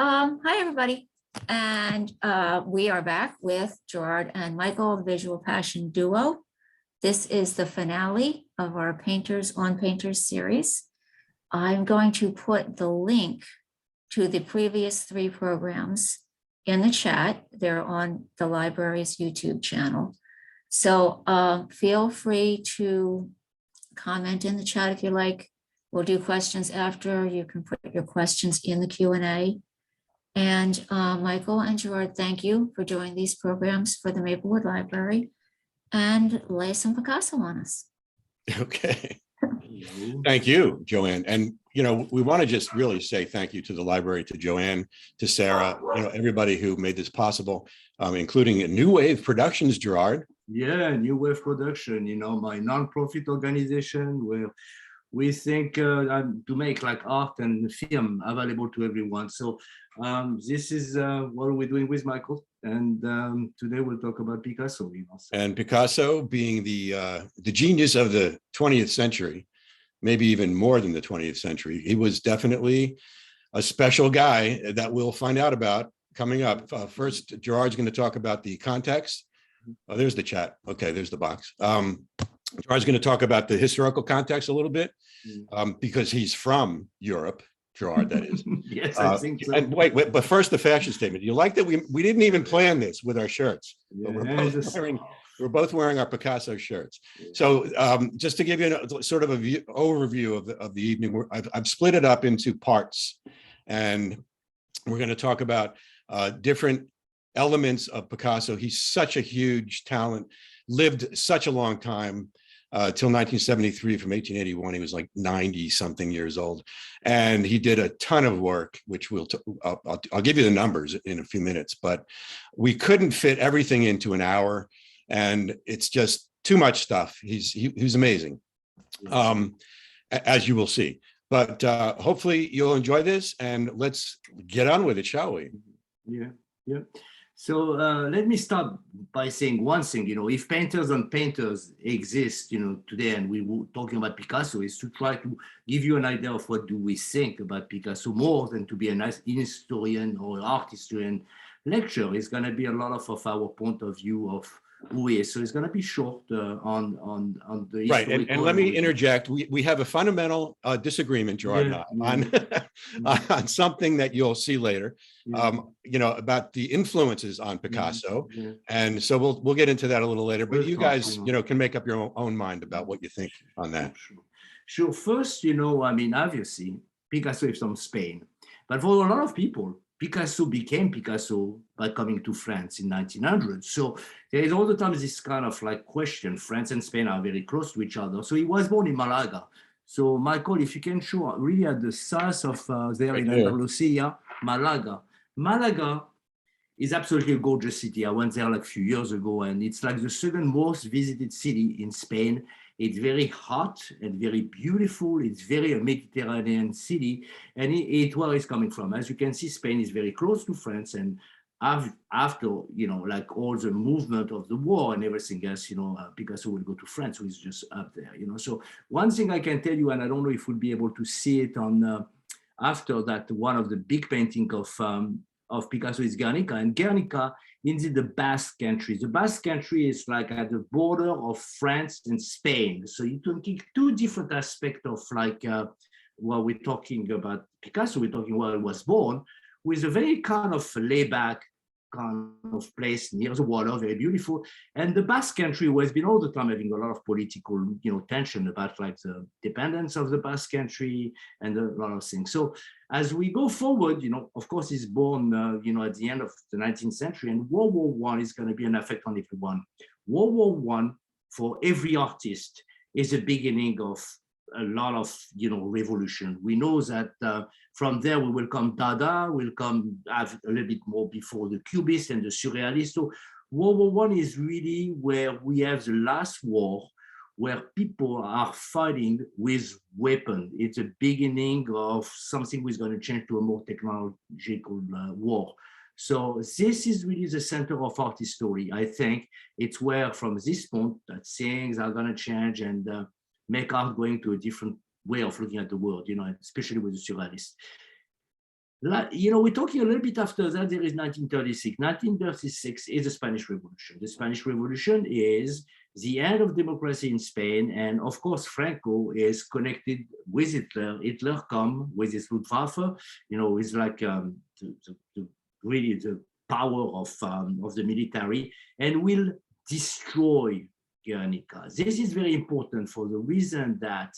Hi, everybody. And we are back with Gerard and Michael, the Visual Passion Duo. This is the finale of our Painters on Painters series. I'm going to put the link to the previous 3 programs in the chat. They're on the library's YouTube channel. So feel free to comment in the chat if you like. We'll do questions after. You can put your questions in the Q&A. And Michael and Gerard, thank you for doing these programs for the Maplewood Library, and lay some Picasso on us. Okay. Thank you, Joanne. And, you know, we want to just really say thank you to the library, to Joanne, to Sarah, you know, everybody who made this possible, including New Wave Productions, Gerard. Yeah, New Wave Production, you know, my non-profit organization where we think to make like art and film available to everyone. So this is what we're doing with Michael. And today we'll talk about Picasso. You know, so. And Picasso being the genius of the 20th century, maybe even more than the 20th century. He was definitely a special guy that we'll find out about coming up. First, Gerard's going to talk about the context. Oh, there's the chat. Okay, there's the box. Gerard's going to talk about the historical context a little bit because he's from Europe. Gerard, that is. Yes, I think so. And wait, but first the fashion statement. You like that we didn't even plan this with our shirts. Yeah, We're both wearing our Picasso shirts. So just to give you a sort of a overview of the evening, I've split it up into parts, and we're going to talk about different elements of Picasso. He's such a huge talent, lived such a long time. Till 1973, from 1881, he was like 90 something years old, and he did a ton of work, which I'll give you the numbers in a few minutes, but we couldn't fit everything into an hour, and it's just too much stuff. He's amazing, as you will see. But hopefully you'll enjoy this, and let's get on with it, shall we? Yeah. So let me start by saying one thing, you know, if painters on painters exist, you know, today, and we were talking about Picasso, is to try to give you an idea of what do we think about Picasso more than to be a nice historian or art historian lecture. It's going to be a lot of our point of view of who he is. So it's going to be short on the right. And let me interject. We have a fundamental disagreement, Gerard, on something that you'll see later. You know, about the influences on Picasso, and so we'll get into that a little later. But you guys, you know, can make up your own mind about what you think on that. Sure. First, you know, I mean, obviously, Picasso is from Spain, but for a lot of people, Picasso became Picasso by coming to France in 1900. So there is all the time this kind of like question. France and Spain are very close to each other. So he was born in Malaga. So Michael, if you can show really at the south of there in Andalusia, Malaga. Malaga is absolutely a gorgeous city. I went there like a few years ago, and it's like the second most visited city in Spain. It's very hot and very beautiful. It's very a Mediterranean city, and it's where it's coming from. As you can see, Spain is very close to France, and after, you know, like all the movement of the war and everything else, you know, Picasso will go to France, so he's just up there, you know. So one thing I can tell you, and I don't know if we'll be able to see it on after that, one of the big painting of Picasso is Guernica, and Guernica is in the Basque country. The Basque country is like at the border of France and Spain. So you can take 2 different aspects of like while we're talking about Picasso, we're talking where he was born, with a very kind of laid-back kind of place near the water, very beautiful. And the Basque country has been all the time having a lot of political, you know, tension about like the dependence of the Basque country and a lot of things. So as we go forward, you know, of course, he's born, you know, at the end of the 19th century, and World War I is going to be an effect on everyone. World War I, for every artist, is the beginning of a lot of, you know, revolution. We know that from there we will come Dada, we'll come have a little bit more before the Cubist and the Surrealist. So World War I is really where we have the last war where people are fighting with weapons. It's a beginning of something which is going to change to a more technological war. So this is really the center of art history. I think it's where from this point that things are going to change and make art going to a different way of looking at the world, you know, especially with the Surrealists. we're talking a little bit after that, there is 1936. 1936 is the Spanish Revolution. The Spanish Revolution is the end of democracy in Spain. And of course, Franco is connected with Hitler. Hitler come with his Luftwaffe, it's like really the power of the military, and will destroy Guernica. This is very important for the reason that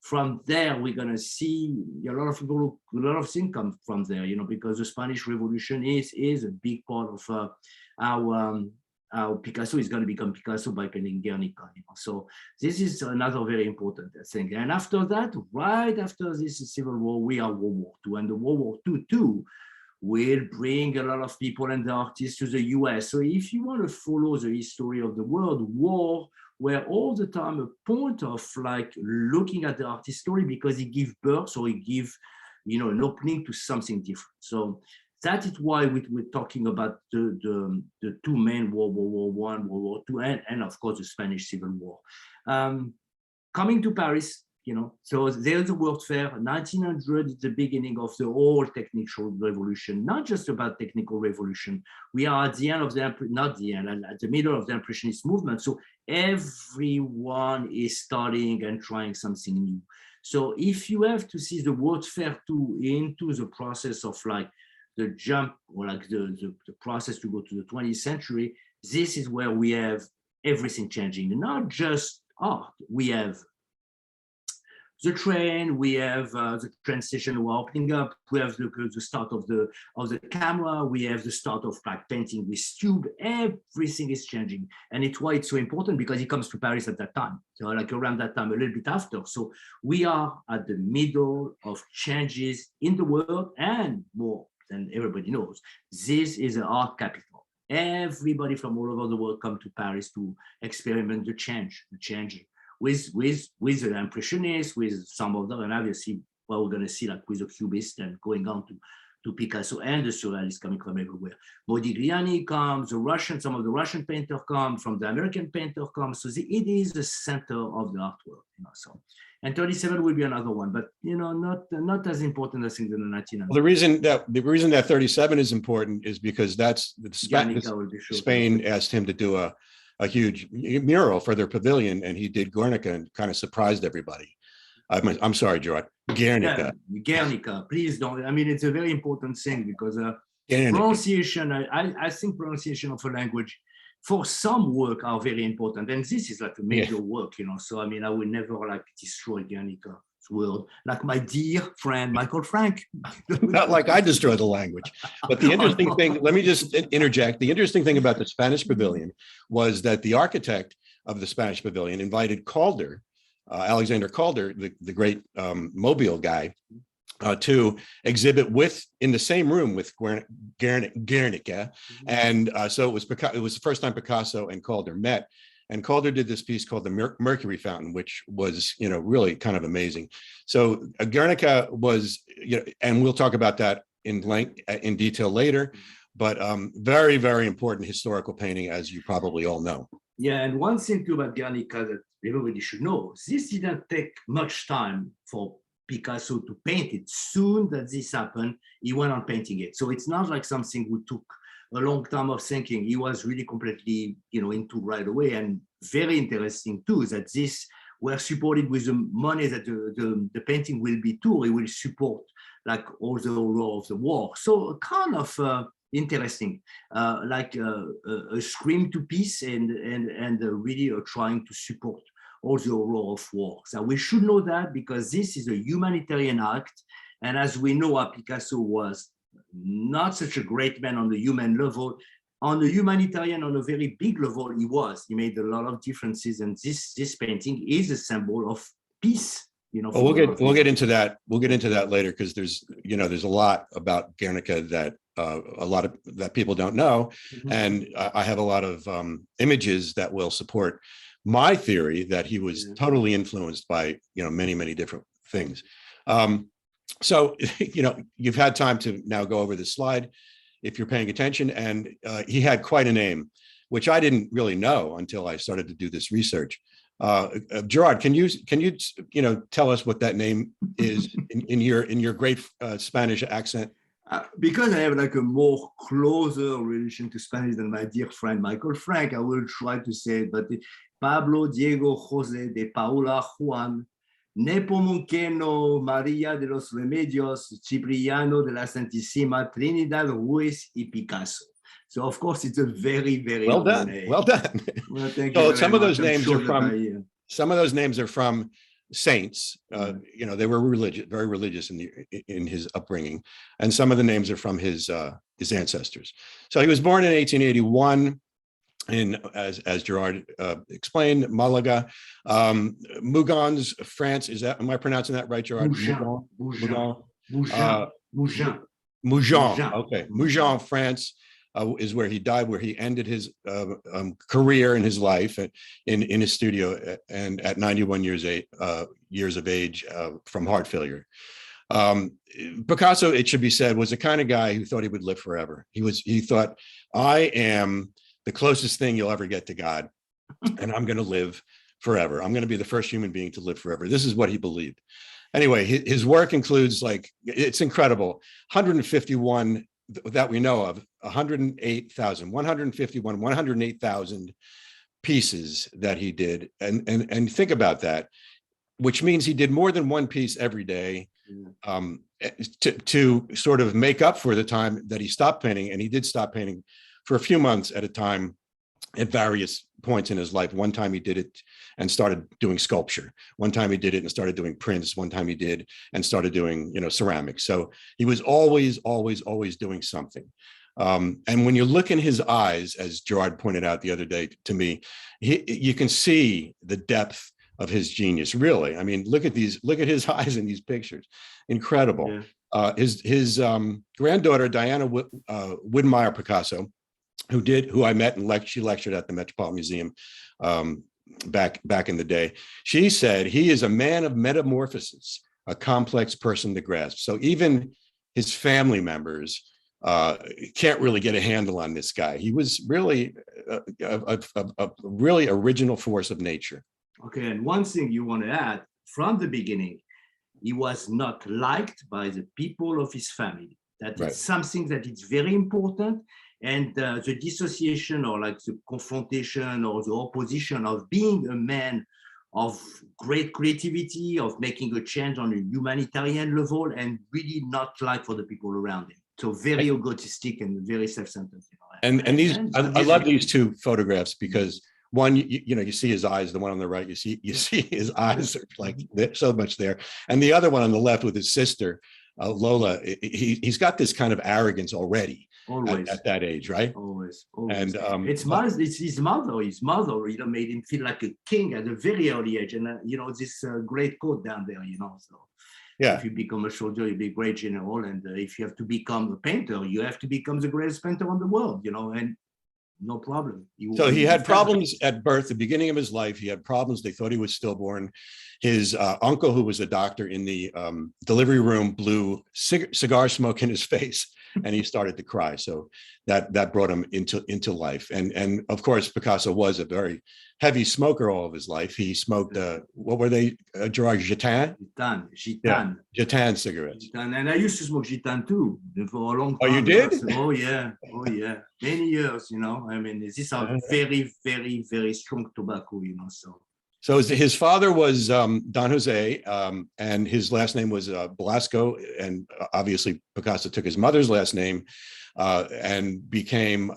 from there, we're going to see a lot of things come from there, because the Spanish Revolution is a big part of how Picasso is going to become Picasso by painting Guernica. So this is another very important thing. And after that, right after this Civil War, we are World War II. And the World War II too will bring a lot of people and the artists to the US. So if you want to follow the history of the world, war were all the time a point of like looking at the artist story, because it gives birth or it gives, an opening to something different. So that is why we're talking about the two main World War I, World War II, and of course the Spanish Civil War. Coming to Paris, so there's a World Fair. 1900 is the beginning of the whole technical revolution, not just about technical revolution. We are at the end of at the middle of the Impressionist movement. So everyone is studying and trying something new. So if you have to see the World Fair too into the process of like the jump or like the process to go to the 20th century, this is where we have everything changing, not just art. We have the train, we have the train station we're opening up, we have the start of the camera, we have the start of like painting with tube. Everything is changing, and it's why it's so important, because it comes to Paris at that time, so like around that time, a little bit after. So we are at the middle of changes in the world, and more than everybody knows, this is an art capital. Everybody from all over the world come to Paris to experiment the changing. With the Impressionists, with some of them, and obviously what we're going to see like with the Cubist and going on to Picasso, and the Surrealists coming from everywhere. Modigliani comes, some of the Russian painters come, from the American painter comes. So it is the center of the art world. So, and 37 will be another one, but not as important as in the 1900s. Well, the reason that 37 is important is because that's Spain asked him to do a huge mural for their pavilion, and he did Guernica and kind of surprised everybody. I'm sorry, Gerard. Guernica. Yeah, Guernica. Please don't. I mean, it's a very important thing, because pronunciation. I think pronunciation of a language for some work are very important, and this is like a major work. So I mean, I will never like destroy Guernica. World, like my dear friend Michael Frank. Not like I destroy the language. But the interesting thing, let me just interject. The interesting thing about the Spanish Pavilion was that the architect of the Spanish Pavilion invited Calder, Alexander Calder, the great Mobile guy, to exhibit in the same room with Guernica. And so it was the first time Picasso and Calder met. And Calder did this piece called the Mercury Fountain, which was, really kind of amazing. So Guernica was, and we'll talk about that in detail later, but very, very important historical painting, as you probably all know. Yeah, and one thing too about Guernica that everybody should know, this didn't take much time for Picasso to paint it. Soon that this happened, he went on painting it. So it's not like something we took a long time of thinking. He was really completely, into right away. And very interesting too, that this were supported with the money that the painting will be too. It will support like all the horror of the war. So kind of interesting, like a scream to peace and really trying to support all the horror of war. So we should know that, because this is a humanitarian act. And as we know, Picasso was not such a great man on the human level. On the humanitarian, on a very big level, he made a lot of differences, and this painting is a symbol of peace. Well, we'll get into that. We'll get into that later, because there's a lot about Guernica that that people don't know, and I have a lot of images that will support my theory that he was totally influenced by many different things. So, you've had time to now go over this slide if you're paying attention, and he had quite a name, which I didn't really know until I started to do this research. Gerard, can you tell us what that name is in your great Spanish accent? Because I have like a more closer relation to Spanish than my dear friend Michael Frank, I will try to say it, but Pablo Diego José de Paula Juan Nepomuceno María de los Remedios Cipriano de la Santísima Trinidad Ruiz y Picasso. So of course it's a very, very Well long done. name. Well done. Well, thank So you some very of those much. I'm names sure are that from some of those names are from saints. You know, they were religious, very religious in his upbringing, and some of the names are from his ancestors. So he was born in 1881 in, as Gerard explained, Malaga, Mougins, France. Am I pronouncing that right, Gerard? Mougins. Mougins. Okay, Mougins, France. Is where he died, where he ended his career in his life in his studio, and at 91 years of age from heart failure. Picasso, it should be said, was the kind of guy who thought he would live forever. He thought, I am the closest thing you'll ever get to God, and I'm going to live forever. I'm going to be the first human being to live forever. This is what he believed. Anyway, his work includes, like, it's incredible, 151 that we know of, 108,000 pieces that he did. And think about that, which means he did more than one piece every day, to sort of make up for the time that he stopped painting. And he did stop painting for a few months at a time at various points in his life. One time he did it and started doing sculpture. One time he did it and started doing prints. One time he did and started doing, ceramics. So he was always doing something. And when you look in his eyes, as Gerard pointed out the other day to me, you can see the depth of his genius. Really, I mean, look at his eyes in these pictures. Incredible. Yeah. His granddaughter Diana Widmeyer Picasso, who I met and she lectured at the Metropolitan Museum back in the day. She said he is a man of metamorphosis, a complex person to grasp. So even his family members can't really get a handle on this guy. He was really a really original force of nature. Okay, and one thing you want to add, from the beginning, he was not liked by the people of his family. That is something that is very important. And the dissociation, or like the confrontation or the opposition of being a man of great creativity, of making a change on a humanitarian level, and really not like for the people around him. So very egotistic and very self-centered. And I love these two photographs because one, you see his eyes, the one on the right, you see his eyes are like so much there. And the other one on the left with his sister, Lola, he's got this kind of arrogance already. Always at that age, right? Always. And it's his mother. His mother, made him feel like a king at a very early age. And this great quote down there, So yeah, if you become a soldier, you be a great general, and if you have to become a painter, you have to become the greatest painter in the world, And no problem. So he had problems at birth, the beginning of his life. He had problems. They thought he was stillborn. His uncle, who was a doctor in the delivery room, blew cigar smoke in his face, and he started to cry. So that brought him into life. And of course, Picasso was a very heavy smoker all of his life. He smoked, what were they, Gerard? Gitan? Gitan. Gitan cigarettes. Gitan. And I used to smoke Gitan too for a long time. Oh, you did? Oh, yeah. Many years, I mean, these are very, very, very strong tobacco, So his father was Don Jose, and his last name was Velasco, and obviously Picasso took his mother's last name and became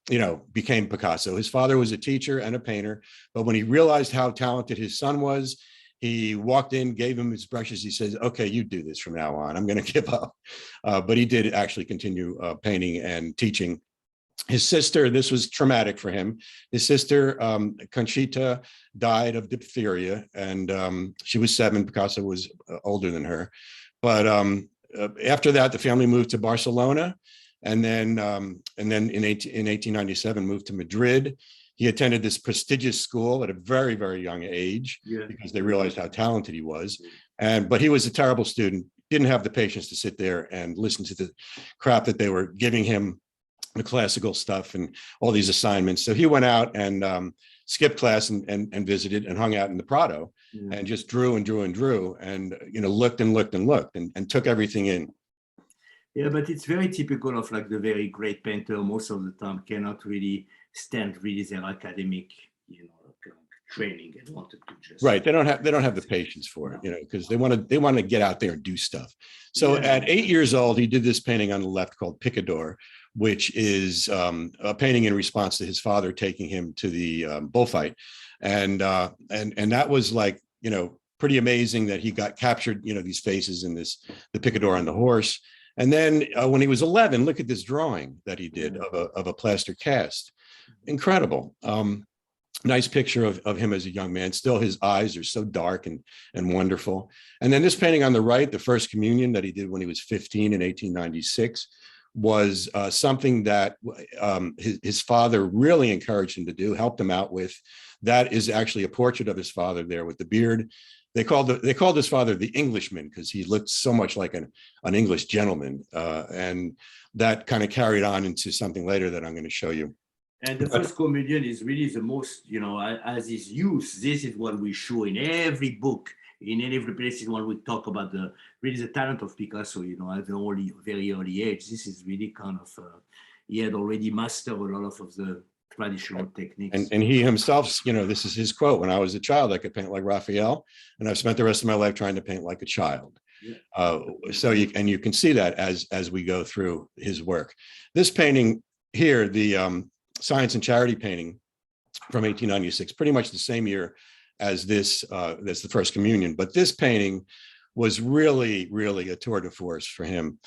Picasso. His father was a teacher and a painter, but when he realized how talented his son was, he walked in, gave him his brushes. He says, "Okay, you do this from now on. I'm going to give up." But he did actually continue painting and teaching. His sister, this was traumatic for him. His sister, Conchita, died of diphtheria, and she was 7. Picasso was older than her. But after that, the family moved to Barcelona, and then in 1897 moved to Madrid. He attended this prestigious school at a very, very young age because they realized how talented he was. But he was a terrible student, didn't have the patience to sit there and listen to the crap that they were giving him, the classical stuff and all these assignments. So he went out and skipped class and visited and hung out in the Prado and just drew and looked and took everything in. Yeah, but it's very typical of like the very great painter most of the time cannot really stand really their academic, training and wanted to just Right. They don't have the patience for it, because they want to get out there and do stuff. So at 8 years old, he did this painting on the left called Picador, which is a painting in response to his father taking him to the bullfight. And that was like, pretty amazing that he got captured, these faces in the Picador on the horse. And then when he was 11, look at this drawing that he did of a plaster cast. Incredible. Nice picture of him as a young man. Still, his eyes are so dark and wonderful. And then this painting on the right, the First Communion that he did when he was 15 in 1896, was something that his father really encouraged him to do, helped him out with. That is actually a portrait of his father there with the beard. They called his father the Englishman because he looked so much like an English gentleman. And that kind of carried on into something later that I'm going to show you. And the First Communion is really the most, as is used. This is what we show in every book, in every place when we talk about the talent of Picasso, at the very early age. This is really kind of, he had already mastered a lot of the traditional techniques. And he himself, this is his quote: "When I was a child, I could paint like Raphael, and I've spent the rest of my life trying to paint like a child." Yeah. So you can see that as we go through his work. This painting here, the Science and Charity painting from 1896, pretty much the same year as this, that's the First Communion. But this painting was really, really a tour de force for him.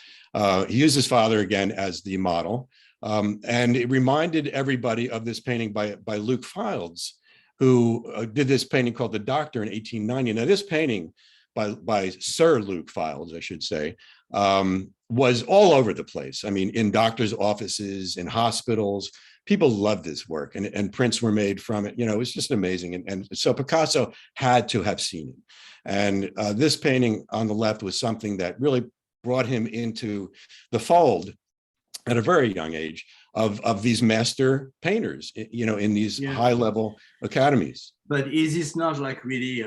He used his father again as the model. And it reminded everybody of this painting by Luke Fildes, who did this painting called The Doctor in 1890. Now, this painting by Sir Luke Fildes, I should say, was all over the place. I mean, in doctors' offices, in hospitals. People loved this work, and prints were made from it. It was just amazing. And so Picasso had to have seen it. And this painting on the left was something that really brought him into the fold at a very young age of these master painters, in these high-level academies. But is this not like really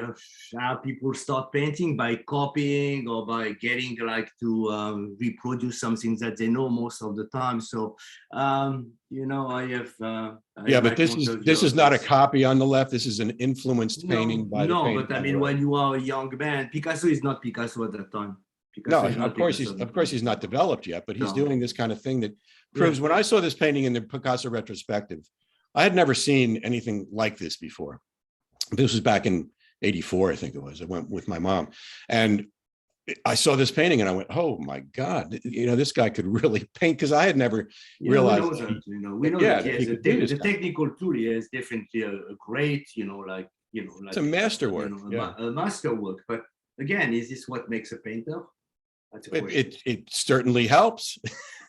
how people start painting, by copying or by getting like to reproduce something that they know most of the time? So, I have. But this is not a copy on the left. This is an influenced painting by the painter. No, but I mean, when you are a young man, Picasso is not Picasso at that time. No, of course he's not developed yet, but he's doing this kind of thing that proves. When I saw this painting in the Picasso retrospective, I had never seen anything like this before. This was back in 84, I think it was. I went with my mom, and I saw this painting and I went, "Oh my God, this guy could really paint," because I had never realized. We know that the technical tool is definitely a great, it's a masterwork, a masterwork. But again, is this what makes a painter? It certainly helps.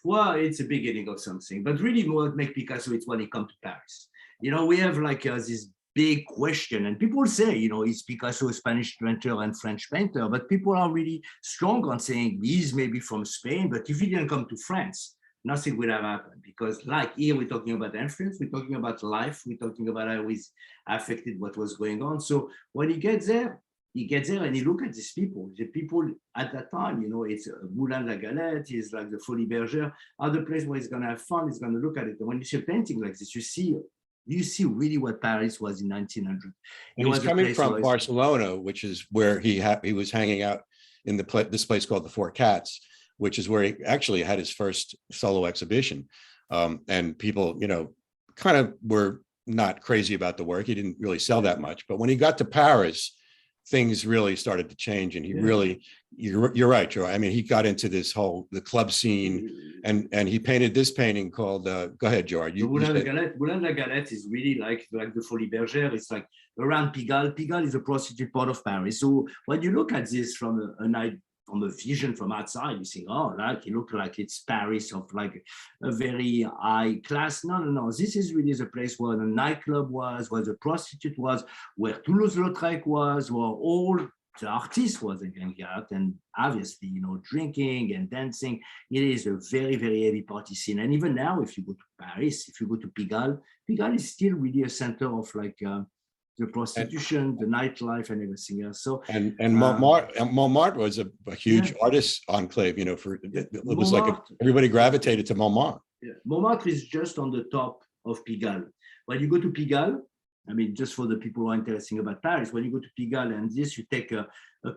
Well, it's a beginning of something, but really what makes Picasso is when he comes to Paris. We have like this big question, and people say, is Picasso a Spanish painter and French painter? But people are really strong on saying he's maybe from Spain, but if he didn't come to France, nothing would have happened. Because like here, we're talking about influence, we're talking about life, we're talking about how he's affected what was going on. So when he gets there and he look at these people. The people at that time, it's Moulin la Galette, it's like the Folies Bergère, other place where he's going to have fun, he's going to look at it. And when you see a painting like this, you see really what Paris was in 1900. And he's coming from Barcelona, which is where he was hanging out in this place called the Four Cats, which is where he actually had his first solo exhibition. And people, kind of were not crazy about the work. He didn't really sell that much. But when he got to Paris, things really started to change, and he really, you're right, Joe. I mean, he got into the club scene, and he painted this painting called, go ahead, Gerard. Moulin la Galette is really like the Folies Bergère. It's like around Pigalle. Pigalle is a prostitute part of Paris. So when you look at this from a vision from outside, you think, oh, like it looks like it's Paris of like a very high class. No. This is really the place where the nightclub was, where the prostitute was, where Toulouse-Lautrec was, where all the artists was hanging out, and obviously, drinking and dancing. It is a very, very heavy party scene. And even now, if you go to Paris, if you go to Pigalle is still really a center of like the prostitution, the nightlife, and everything else. So and Montmartre was a huge artist enclave, you know, it was like everybody gravitated to Montmartre. Yeah. Montmartre is just on the top of Pigalle. When you go to Pigalle, I mean, just for the people who are interested about Paris, when you go to Pigalle and this, you take a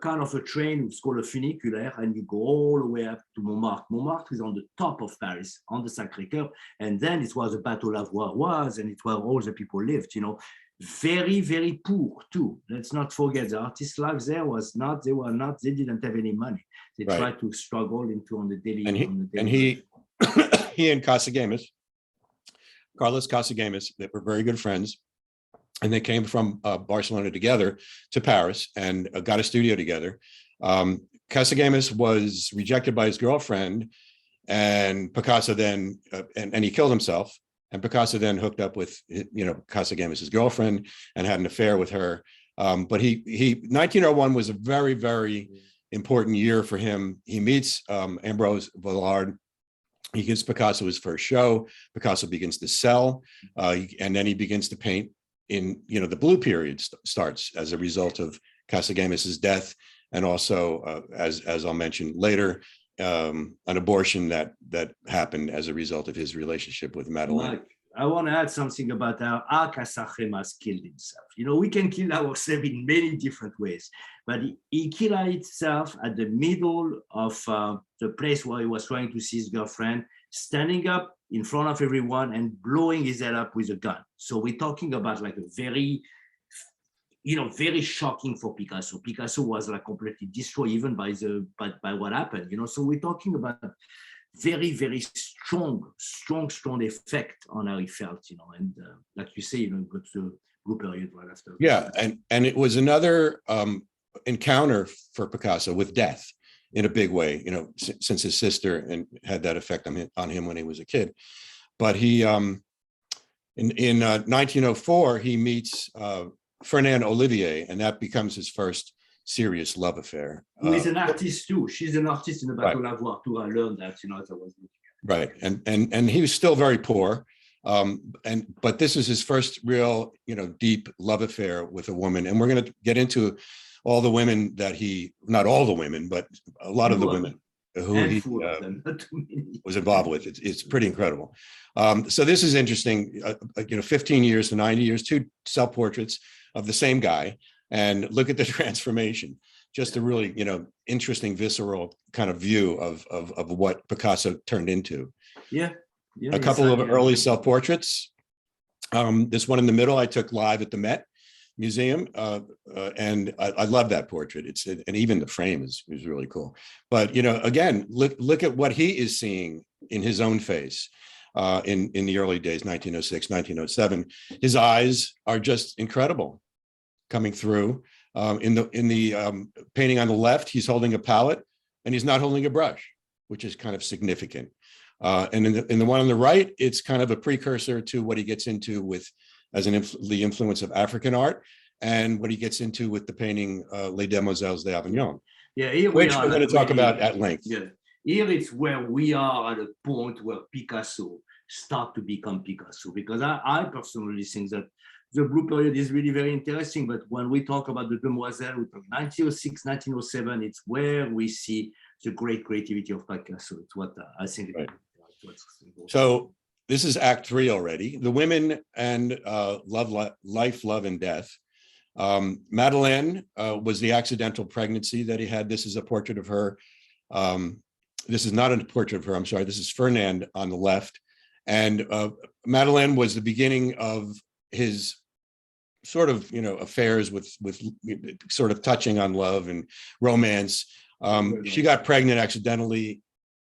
kind of a train, it's called a funiculaire, and you go all the way up to Montmartre. Montmartre is on the top of Paris, on the Sacré-Cœur, and then it was the Bateau Lavoir was, and it where all the people lived, you know, very, very poor too. Let's not forget the artist life there was not, they didn't have any money. They tried to struggle into on the daily. He and Casagemas, Carlos Casagemas, they were very good friends. And they came from Barcelona together to Paris and got a studio together. Casagemas was rejected by his girlfriend, and Picasso then, and he killed himself. And Picasso then hooked up with, you know, Casagemas' girlfriend and had an affair with her. But 1901 was a very, very important year for him. He meets Ambrose Vollard. He gives Picasso his first show. Picasso begins to sell, and then he begins to paint. In, you know, the blue period starts as a result of Casagemas's death, and also as I'll mention later, an abortion that happened as a result of his relationship with Madeleine. Mike, I want to add something about how Casagemas killed himself. You know, we can kill ourselves in many different ways, but he killed himself at the middle of the place where he was trying to see his girlfriend, standing up in front of everyone and blowing his head up with a gun. So we're talking about like a very, you know, very shocking for Picasso. Picasso was like completely destroyed even by what happened, you know. So we're talking about very, very strong effect on how he felt, you know. And like you say, you know, got to blue period right after. Yeah, and it was another encounter for Picasso with death in a big way, you know, since his sister and had that effect on him when he was a kid. But he, in 1904, he meets Fernand Olivier, and that becomes his first serious love affair. Who is an artist too. She's an artist in the Bateau Lavoir too. I learned that, you know, as I was looking at it. Right, and he was still very poor, but this is his first real, you know, deep love affair with a woman, and we're going to get into all the women that not all the women, but a lot of the women who he was involved with. It's pretty incredible. So this is interesting, you know, 15 years to 90 years, 2 self-portraits of the same guy, and look at the transformation. Just a really, you know, interesting, visceral kind of view of what Picasso turned into. Yeah. A couple of early self-portraits. This one in the middle I took live at the Met Museum, and I love that portrait. And even the frame is really cool. But, you know, again, look at what he is seeing in his own face in the early days, 1906, 1907. His eyes are just incredible coming through. In the painting on the left, he's holding a palette, and he's not holding a brush, which is kind of significant. And in the one on the right, it's kind of a precursor to what he gets into with the influence of African art, and what he gets into with the painting Les Demoiselles d'Avignon, which we're going to talk about at length. Yeah. Here it's where we are at a point where Picasso start to become Picasso, because I personally think that the blue period is really very interesting. But when we talk about the Demoiselle, 1906, 1907, it's where we see the great creativity of Picasso. It's what I think. Right. So this is Act 3 already. The women and life, love, and death. Madeleine was the accidental pregnancy that he had. This is a portrait of her. This is not a portrait of her, I'm sorry. This is Fernand on the left. And Madeleine was the beginning of his sort of, you know, affairs with sort of touching on love and romance. She got pregnant accidentally.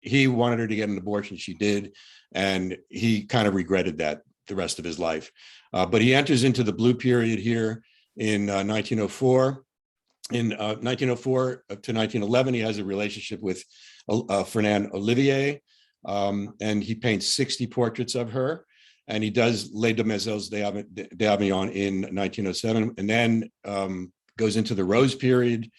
He wanted her to get an abortion. She did. And he kind of regretted that the rest of his life. But he enters into the blue period here in 1904. In 1904 to 1911, he has a relationship with Fernand Olivier, and he paints 60 portraits of her. And he does Les Demoiselles d'Avignon in 1907, and then goes into the Rose period.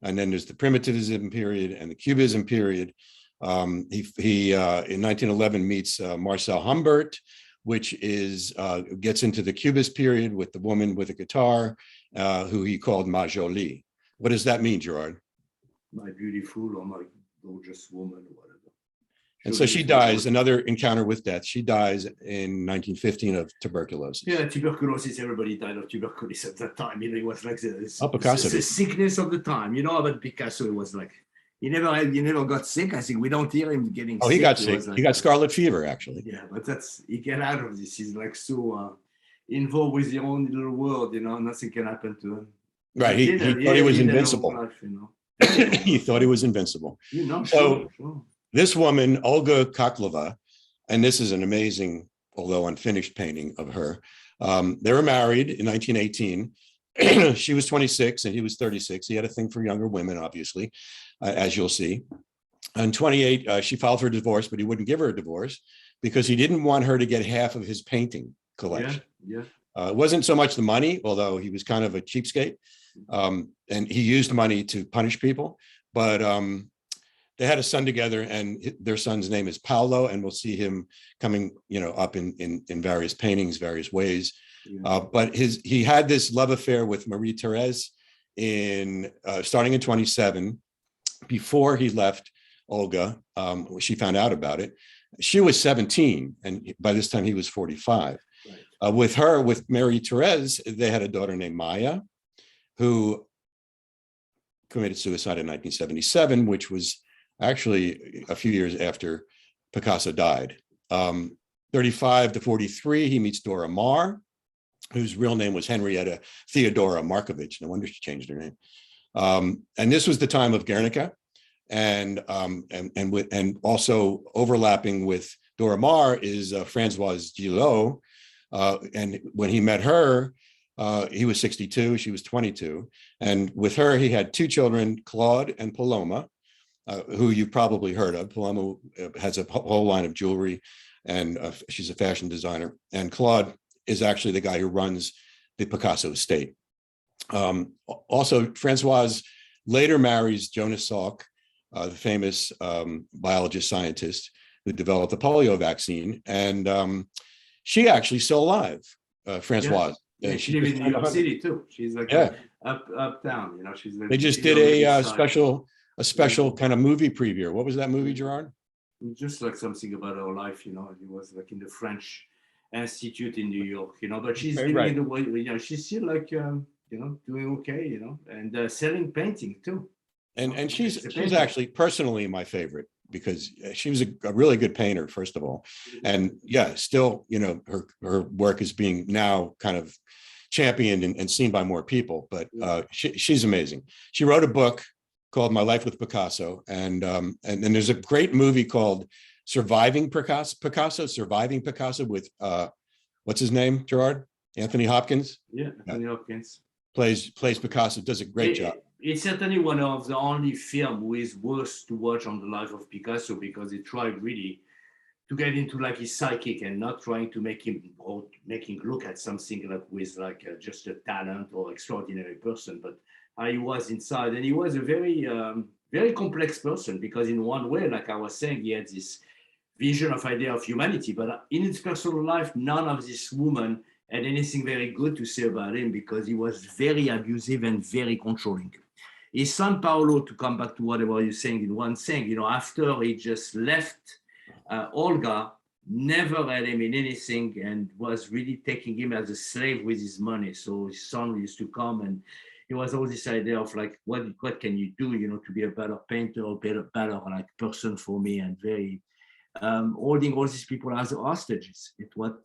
And then there's the Primitivism period and the Cubism period. He in 1911 meets Marcel Humbert, which is gets into the Cubist period with the woman with a guitar, who he called Ma Jolie. What does that mean, Gerard? My beautiful or my gorgeous woman or whatever. And so she dies, another encounter with death. She dies in 1915 of tuberculosis. Yeah, tuberculosis, everybody died of tuberculosis at that time. You know, it was like Picasso the did. sickness of the time. You know, but Picasso, it was like, he never got sick. I think we don't hear him getting sick. Oh, he got sick. He got scarlet fever, actually. Yeah, but he get out of this. He's like so involved with your own little world, you know, nothing can happen to him. Right, he thought he was invincible. Life, you know. He thought he was invincible. You know, So sure. this woman, Olga Koklova, and this is an amazing, although unfinished painting of her. They were married in 1918. She was 26 and he was 36. He had a thing for younger women, obviously, as you'll see. In 28, she filed for divorce, but he wouldn't give her a divorce because he didn't want her to get half of his painting collection. Yeah. It wasn't so much the money, although he was kind of a cheapskate. And he used money to punish people, but they had a son together, and their son's name is Paolo, and we'll see him coming, up in various paintings, various ways. Yeah. But he had this love affair with Marie Therese starting in 27. Before he left Olga, she found out about it. She was 17, and by this time he was 45. Right. With Marie Therese, they had a daughter named Maya, who committed suicide in 1977, which was actually a few years after Picasso died. 35 to 43, he meets Dora Maar, whose real name was Henrietta Theodora Markovich. No wonder she changed her name. And this was the time of Guernica, and also overlapping with Dora Maar is Françoise Gillot. And when he met her, he was 62, she was 22. And with her, he had two children, Claude and Paloma, who you've probably heard of. Paloma has a whole line of jewelry, and she's a fashion designer. And Claude is actually the guy who runs the Picasso estate. Also, Françoise later marries Jonas Salk, the famous biologist scientist who developed the polio vaccine. And she actually still alive, Françoise. Yeah, she lives in New York City too. She's like uptown, she's like, they just did a special kind of movie preview. What was that movie, Gerard? Just like something about her life, it was like in the French Institute in New York, but she's doing the way, she's still like, doing okay, and selling painting too. And she's actually personally my favorite, because she was a really good painter, first of all. And yeah, still, her work is being now kind of championed and seen by more people, but she's amazing. She wrote a book called My Life with Picasso. And there's a great movie called Surviving Picasso with, what's his name, Gerard? Anthony Hopkins? Yeah, Anthony Hopkins. Plays Picasso, does a great job. It's certainly one of the only film who is worth to watch on the life of Picasso, because it tried really to get into like his psychic and not trying to make him look at something like with like just a talent or extraordinary person, but how he was inside. And he was a very, very complex person, because in one way, like I was saying, he had this vision of idea of humanity, but in his personal life, none of this woman had anything very good to say about him, because he was very abusive and very controlling. His son Paolo, to come back to whatever you're saying in one thing, after he just left Olga, never had him in anything and was really taking him as a slave with his money. So his son used to come, and it was all this idea of like, what can you do, to be a better painter or better like person for me, and very holding all these people as hostages. It's what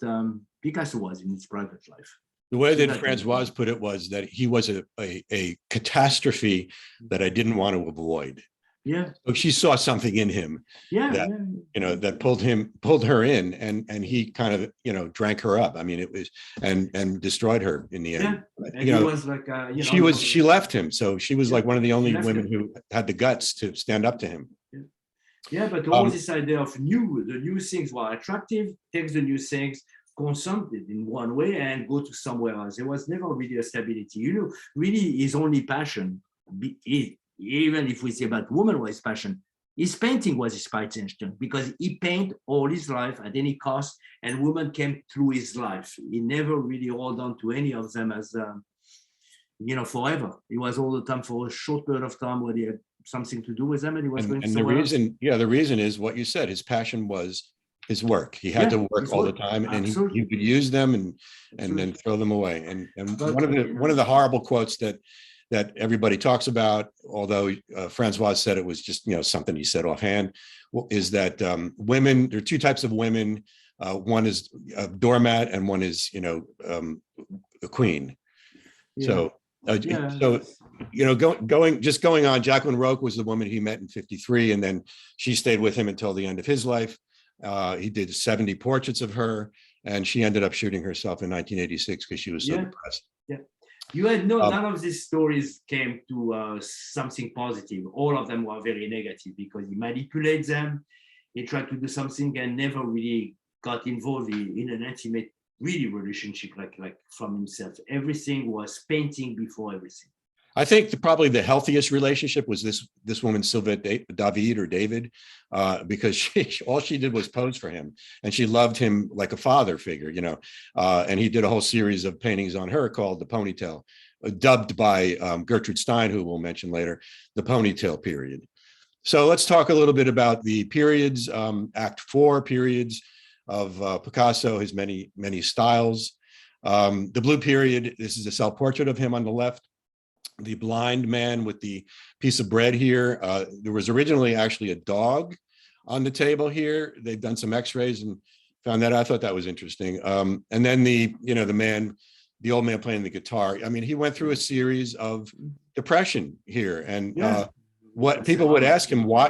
Picasso was in his private life. The way that Françoise put it was that he was a catastrophe that I didn't want to avoid. Yeah. So she saw something in him that pulled her in, and he kind of, drank her up. I mean, it was, and destroyed her in the end. Yeah. And he was like, she left him. So she was like one of the only women who had the guts to stand up to him. Yeah, but all this idea of the new things were attractive, takes the new things, consume it in one way and go to somewhere else. There was never really a stability. Really his only passion, even if we say about woman was passion, His painting was his passion because he painted all his life at any cost, and women came through his life. He never really held on to any of them as, forever. He was all the time for a short period of time where he had something to do with them, and he was going And the somewhere else. reason, the reason is what you said. His passion was his work. He had to work his all work. the time, and he Absolutely. would use them and Absolutely. then throw them away. And But, one of the horrible quotes that everybody talks about, although Francois said it was just something he said offhand, is that women, there are two types of women. One is a doormat, and one is a queen. Yeah. So Yeah. going on, Jacqueline Roque was the woman he met in 1953, and then she stayed with him until the end of his life. He did 70 portraits of her, and she ended up shooting herself in 1986 because she was so depressed. Yeah. You had none of these stories came to something positive. All of them were very negative because he manipulates them. He tried to do something and never really got involved in an intimate, really relationship like from himself. Everything was painting before everything. I think probably the healthiest relationship was this woman, Sylvette David, because all she did was pose for him, and she loved him like a father figure, and he did a whole series of paintings on her called The Ponytail, dubbed by Gertrude Stein, who we'll mention later, the Ponytail period. So let's talk a little bit about the periods, Act 4 periods of Picasso, his many, many styles. The blue period, this is a self-portrait of him on the left. The blind man with the piece of bread here. There was originally actually a dog on the table here. They've done some x-rays and found that. I thought that was interesting. And then the man, the old man playing the guitar. I mean, he went through a series of depression here. And what people would ask him, why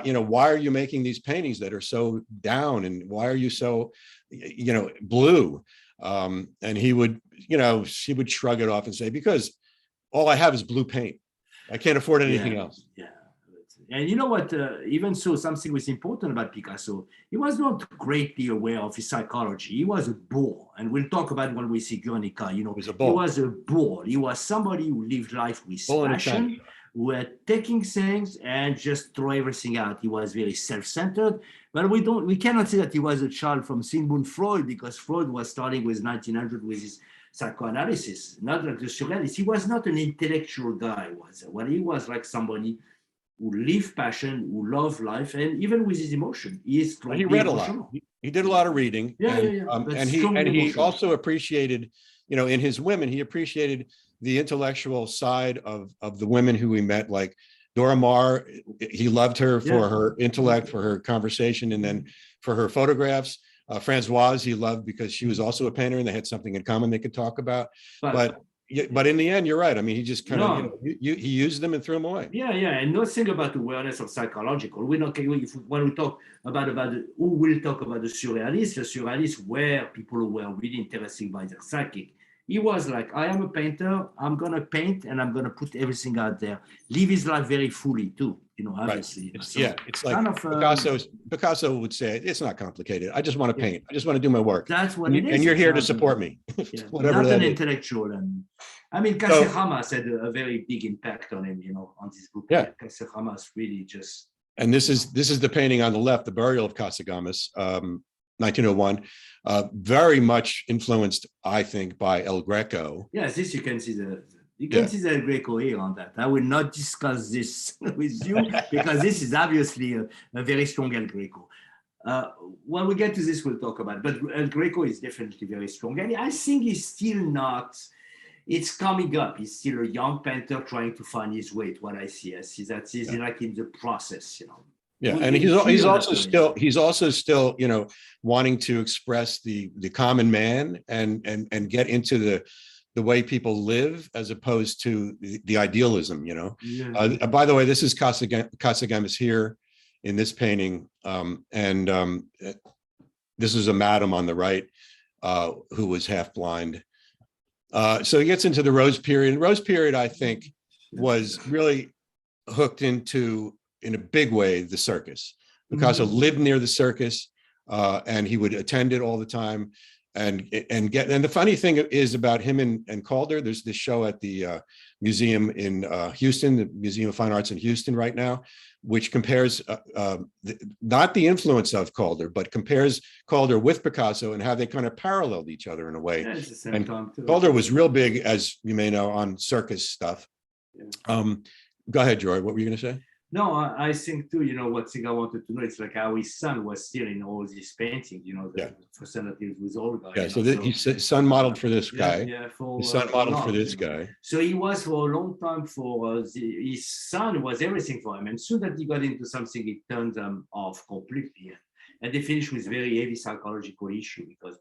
are you making these paintings that are so down? And why are you so, blue? And he would shrug it off and say, because all I have is blue paint. I can't afford anything else. Yeah. And you know what? Even so, something was important about Picasso. He was not greatly aware of his psychology. He was a bore. And we'll talk about when we see Guernica. He was a bore. He was somebody who lived life with passion, who were taking things and just throw everything out. He was very self-centered. But we cannot say that he was a child from Sigmund Freud, because Freud was starting with 1900 with his psychoanalysis, not like the surrealist. He was not an intellectual guy. He was like somebody who lived passion, who loved life, and even with his emotion, he read a lot. He did a lot of reading. And he also appreciated, in his women, he appreciated the intellectual side of the women who he met, like Dora Maar. He loved her for her intellect, for her conversation, and then for her photographs. Francoise he loved because she was also a painter and they had something in common they could talk about. But in the end, you're right. I mean, he just kind of he used them and threw them away. And nothing about awareness of psychological. We're not when we talk about who will talk about the surrealists were people who were really interested by their psychic. He was like, I am a painter, I'm going to paint and I'm going to put everything out there. Live his life very fully too, obviously. Right. It's like Picasso would say, it's not complicated. I just want to paint. I just want to do my work. That's what it is. And you're here to support me. Whatever not an is. Intellectual. And I mean, Cacejamas had a very big impact on him, on this book. Yeah. Cacejamas really just. And this is the painting on the left, The Burial of Casagemas, 1901. Very much influenced, I think, by El Greco. Yes, this you can see see the El Greco here on that. I will not discuss this with you because this is obviously a very strong El Greco. When we get to this, we'll talk about it. But El Greco is definitely very strong. And I think he's still not, it's coming up. He's still a young painter trying to find his way, what I see. I see that he's like in the process, Yeah, and he's also still wanting to express the common man and get into the way people live as opposed to the idealism. By the way, this is Casagemas here in this painting, and this is a madam on the right who was half blind. So he gets into the Rose period. Rose period, I think, was really hooked into, in a big way, the circus. Picasso lived near the circus, and he would attend it all the time. And the funny thing is about him and Calder, there's this show at the museum in Houston, the Museum of Fine Arts in Houston right now, which compares not the influence of Calder, but compares Calder with Picasso and how they kind of paralleled each other in a way. Yeah, it's the same And time too. Calder was real big, as you may know, on circus stuff. Yeah. Go ahead, George. What were you going to say? No, I think too, what thing I wanted to know, it's like how his son was still in all these paintings, the facilities with all guys. Yeah, so his son modeled for this guy. Yeah, for His son modeled for this guy. So he was for a long time his son was everything for him. And soon that he got into something, it turned them off completely. And they finished with very heavy psychological issue because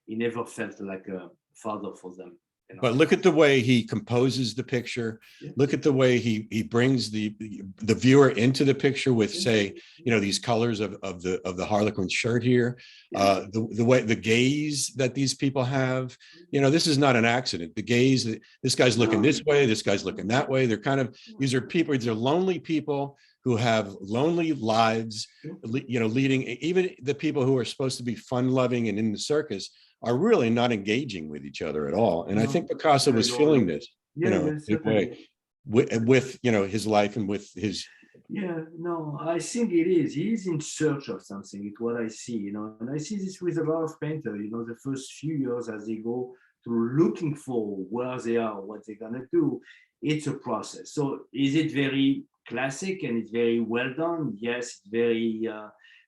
he never felt like a father for them. But look at the way he composes the picture. Yeah. Look at the way he brings the viewer into the picture with, say, these colors of the Harlequin shirt here. The way the gaze that these people have. This is not an accident. The gaze. This guy's looking this way. This guy's looking that way. They're these are people. These are lonely people who have lonely lives. Leading even the people who are supposed to be fun-loving and in the circus are really not engaging with each other at all. And I think Picasso was feeling this, way with his life and with his. Yeah, no, I think it is. He is in search of something. It's what I see, and I see this with a lot of painters. The first few years as they go through looking for where they are, what they're gonna do, it's a process. So is it very classic and it's very well done? Yes, it's very.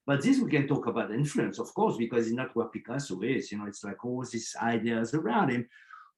But this we can talk about influence, of course, because it's not where Picasso is. It's like all these ideas around him,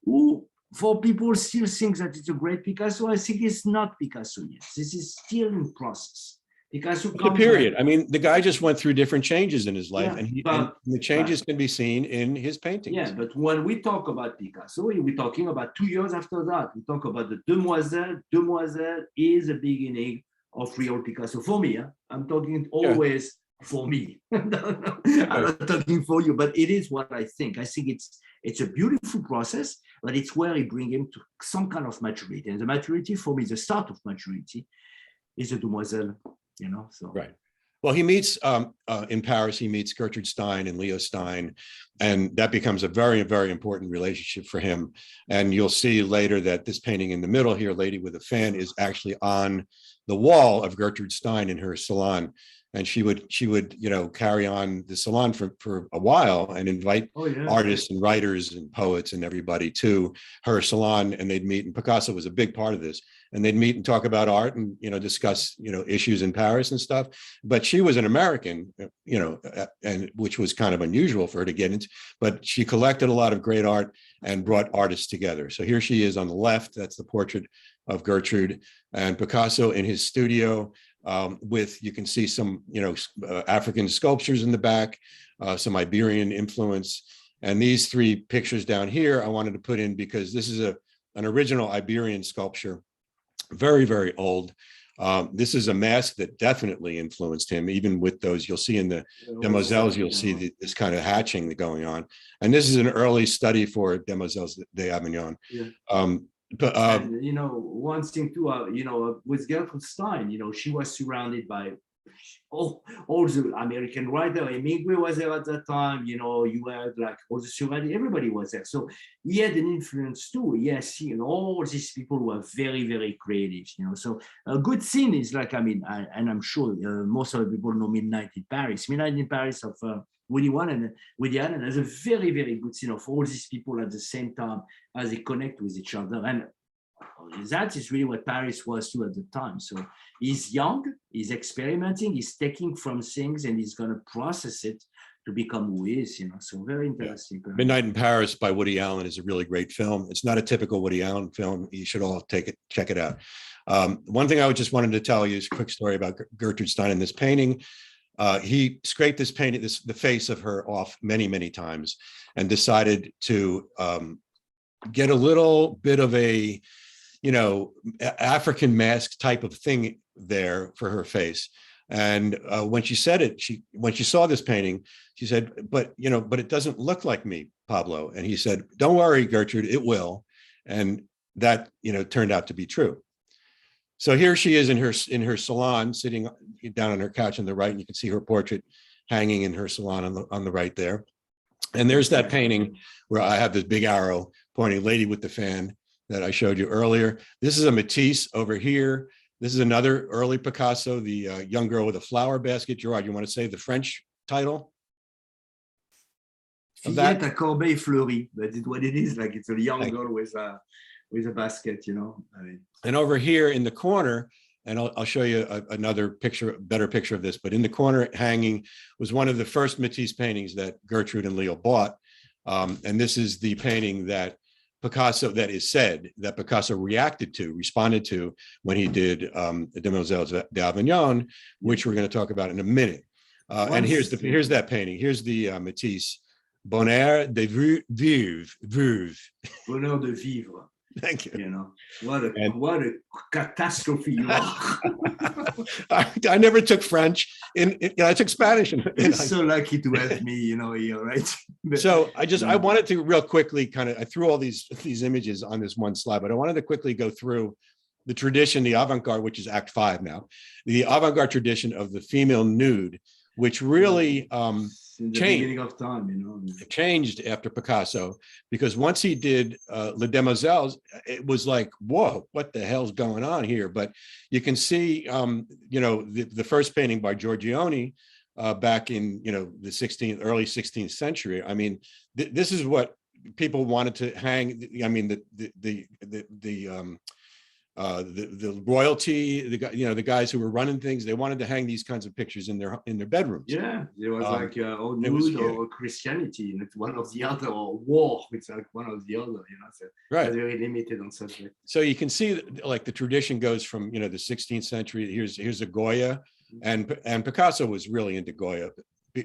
who for people still think that it's a great Picasso. I think it's not Picasso yet. This is still in process. Picasso. The period. I mean, the guy just went through different changes in his life, Yeah, and the changes can be seen in his paintings. Yeah, but when we talk about Picasso, we're talking about 2 years after that. We talk about the Demoiselle. Demoiselle is the beginning of real Picasso for me. I'm talking always. For me. I'm not talking for you, but it is what I think. I think it's a beautiful process, but it's where he brings him to some kind of maturity. And the maturity for me, the start of maturity, is a Demoiselle, so. Right. Well, he meets in Paris, he meets Gertrude Stein and Leo Stein, and that becomes a very, very important relationship for him. And you'll see later that this painting in the middle here, Lady with a Fan, is actually on the wall of Gertrude Stein in her salon. And she would, carry on the salon for a while and invite artists and writers and poets and everybody to her salon, and they'd meet. And Picasso was a big part of this. And they'd meet and talk about art and, discuss, issues in Paris and stuff. But she was an American, and which was kind of unusual for her to get into. But she collected a lot of great art and brought artists together. So here she is on the left. That's the portrait of Gertrude, and Picasso in his studio. You can see some, African sculptures in the back, some Iberian influence. And these three pictures down here, I wanted to put in because this is an original Iberian sculpture, very, very old. This is a mask that definitely influenced him, even with those, you'll see in the Demoiselles, you'll see this kind of hatching going on. And this is an early study for Demoiselles d'Avignon. Yeah. But one thing too, with Gertrude Stein, she was surrounded by all the American writers. Hemingway was there at that time. You had like all the surrounding, everybody was there. So he had an influence too. Yes, all these people were very, very creative. So a good scene is like, and I'm sure most of the people know Midnight in Paris. Midnight in Paris of Woody Allen has a very, very good scene of all these people at the same time as they connect with each other. And that is really what Paris was too at the time. So he's young, he's experimenting, he's taking from things and he's going to process it to become who he is, so very interesting. Yeah. Midnight in Paris by Woody Allen is a really great film. It's not a typical Woody Allen film. You should all check it out. One thing I just wanted to tell you is a quick story about Gertrude Stein in this painting. He scraped this painting, the face of her off many, many times and decided to get a little bit of a, African mask type of thing there for her face. And when she said it, when she saw this painting, she said, but it doesn't look like me, Pablo. And he said, don't worry, Gertrude, it will. And that, turned out to be true. So here she is in her salon, sitting down on her couch on the right, and you can see her portrait hanging in her salon on the right there. And there's that painting where I have this big arrow pointing, Lady with the Fan, that I showed you earlier. This is a Matisse over here. This is another early Picasso, the young girl with a flower basket. Gerard, you want to say the French title? Of that? Fillette à corbeille fleurie, but it's what it is. Like it's a young Right. girl with a basket, you know. I mean, And over here in the corner, and I'll show you another picture, better picture of this, but in the corner hanging was one of the first Matisse paintings that Gertrude and Leo bought. And this is the painting that Picasso, that is said that Picasso responded to when he did Demoiselles d'Avignon, which we're going to talk about in a minute. And here's that painting. Here's the Matisse, Bonheur de vivre. bonheur de vivre. Thank you. You know, what a catastrophe you are. I never took French. I took Spanish. You're so lucky to have me, you know, here, right? But, so I wanted to real quickly I threw all these images on this one slide, but I wanted to quickly go through the tradition, the avant-garde, which is Act 5 now, the avant-garde tradition of the female nude, which really in the beginning of time, you know. changed after Picasso, because once he did Les Demoiselles, it was like, whoa, what the hell's going on here? But you can see, you know, the first painting by Giorgione back in, you know, the early 16th century. I mean, this is what people wanted to hang. I mean, the royalty, the guys who were running things, they wanted to hang these kinds of pictures in their bedrooms. Yeah, it was like old nude or Christianity, and it's one or the other, or war, it's like one or the other, you know. So Right. very limited on subject. So you can see that, like, the tradition goes from, you know, the 16th century. Here's a Goya, and Picasso was really into Goya.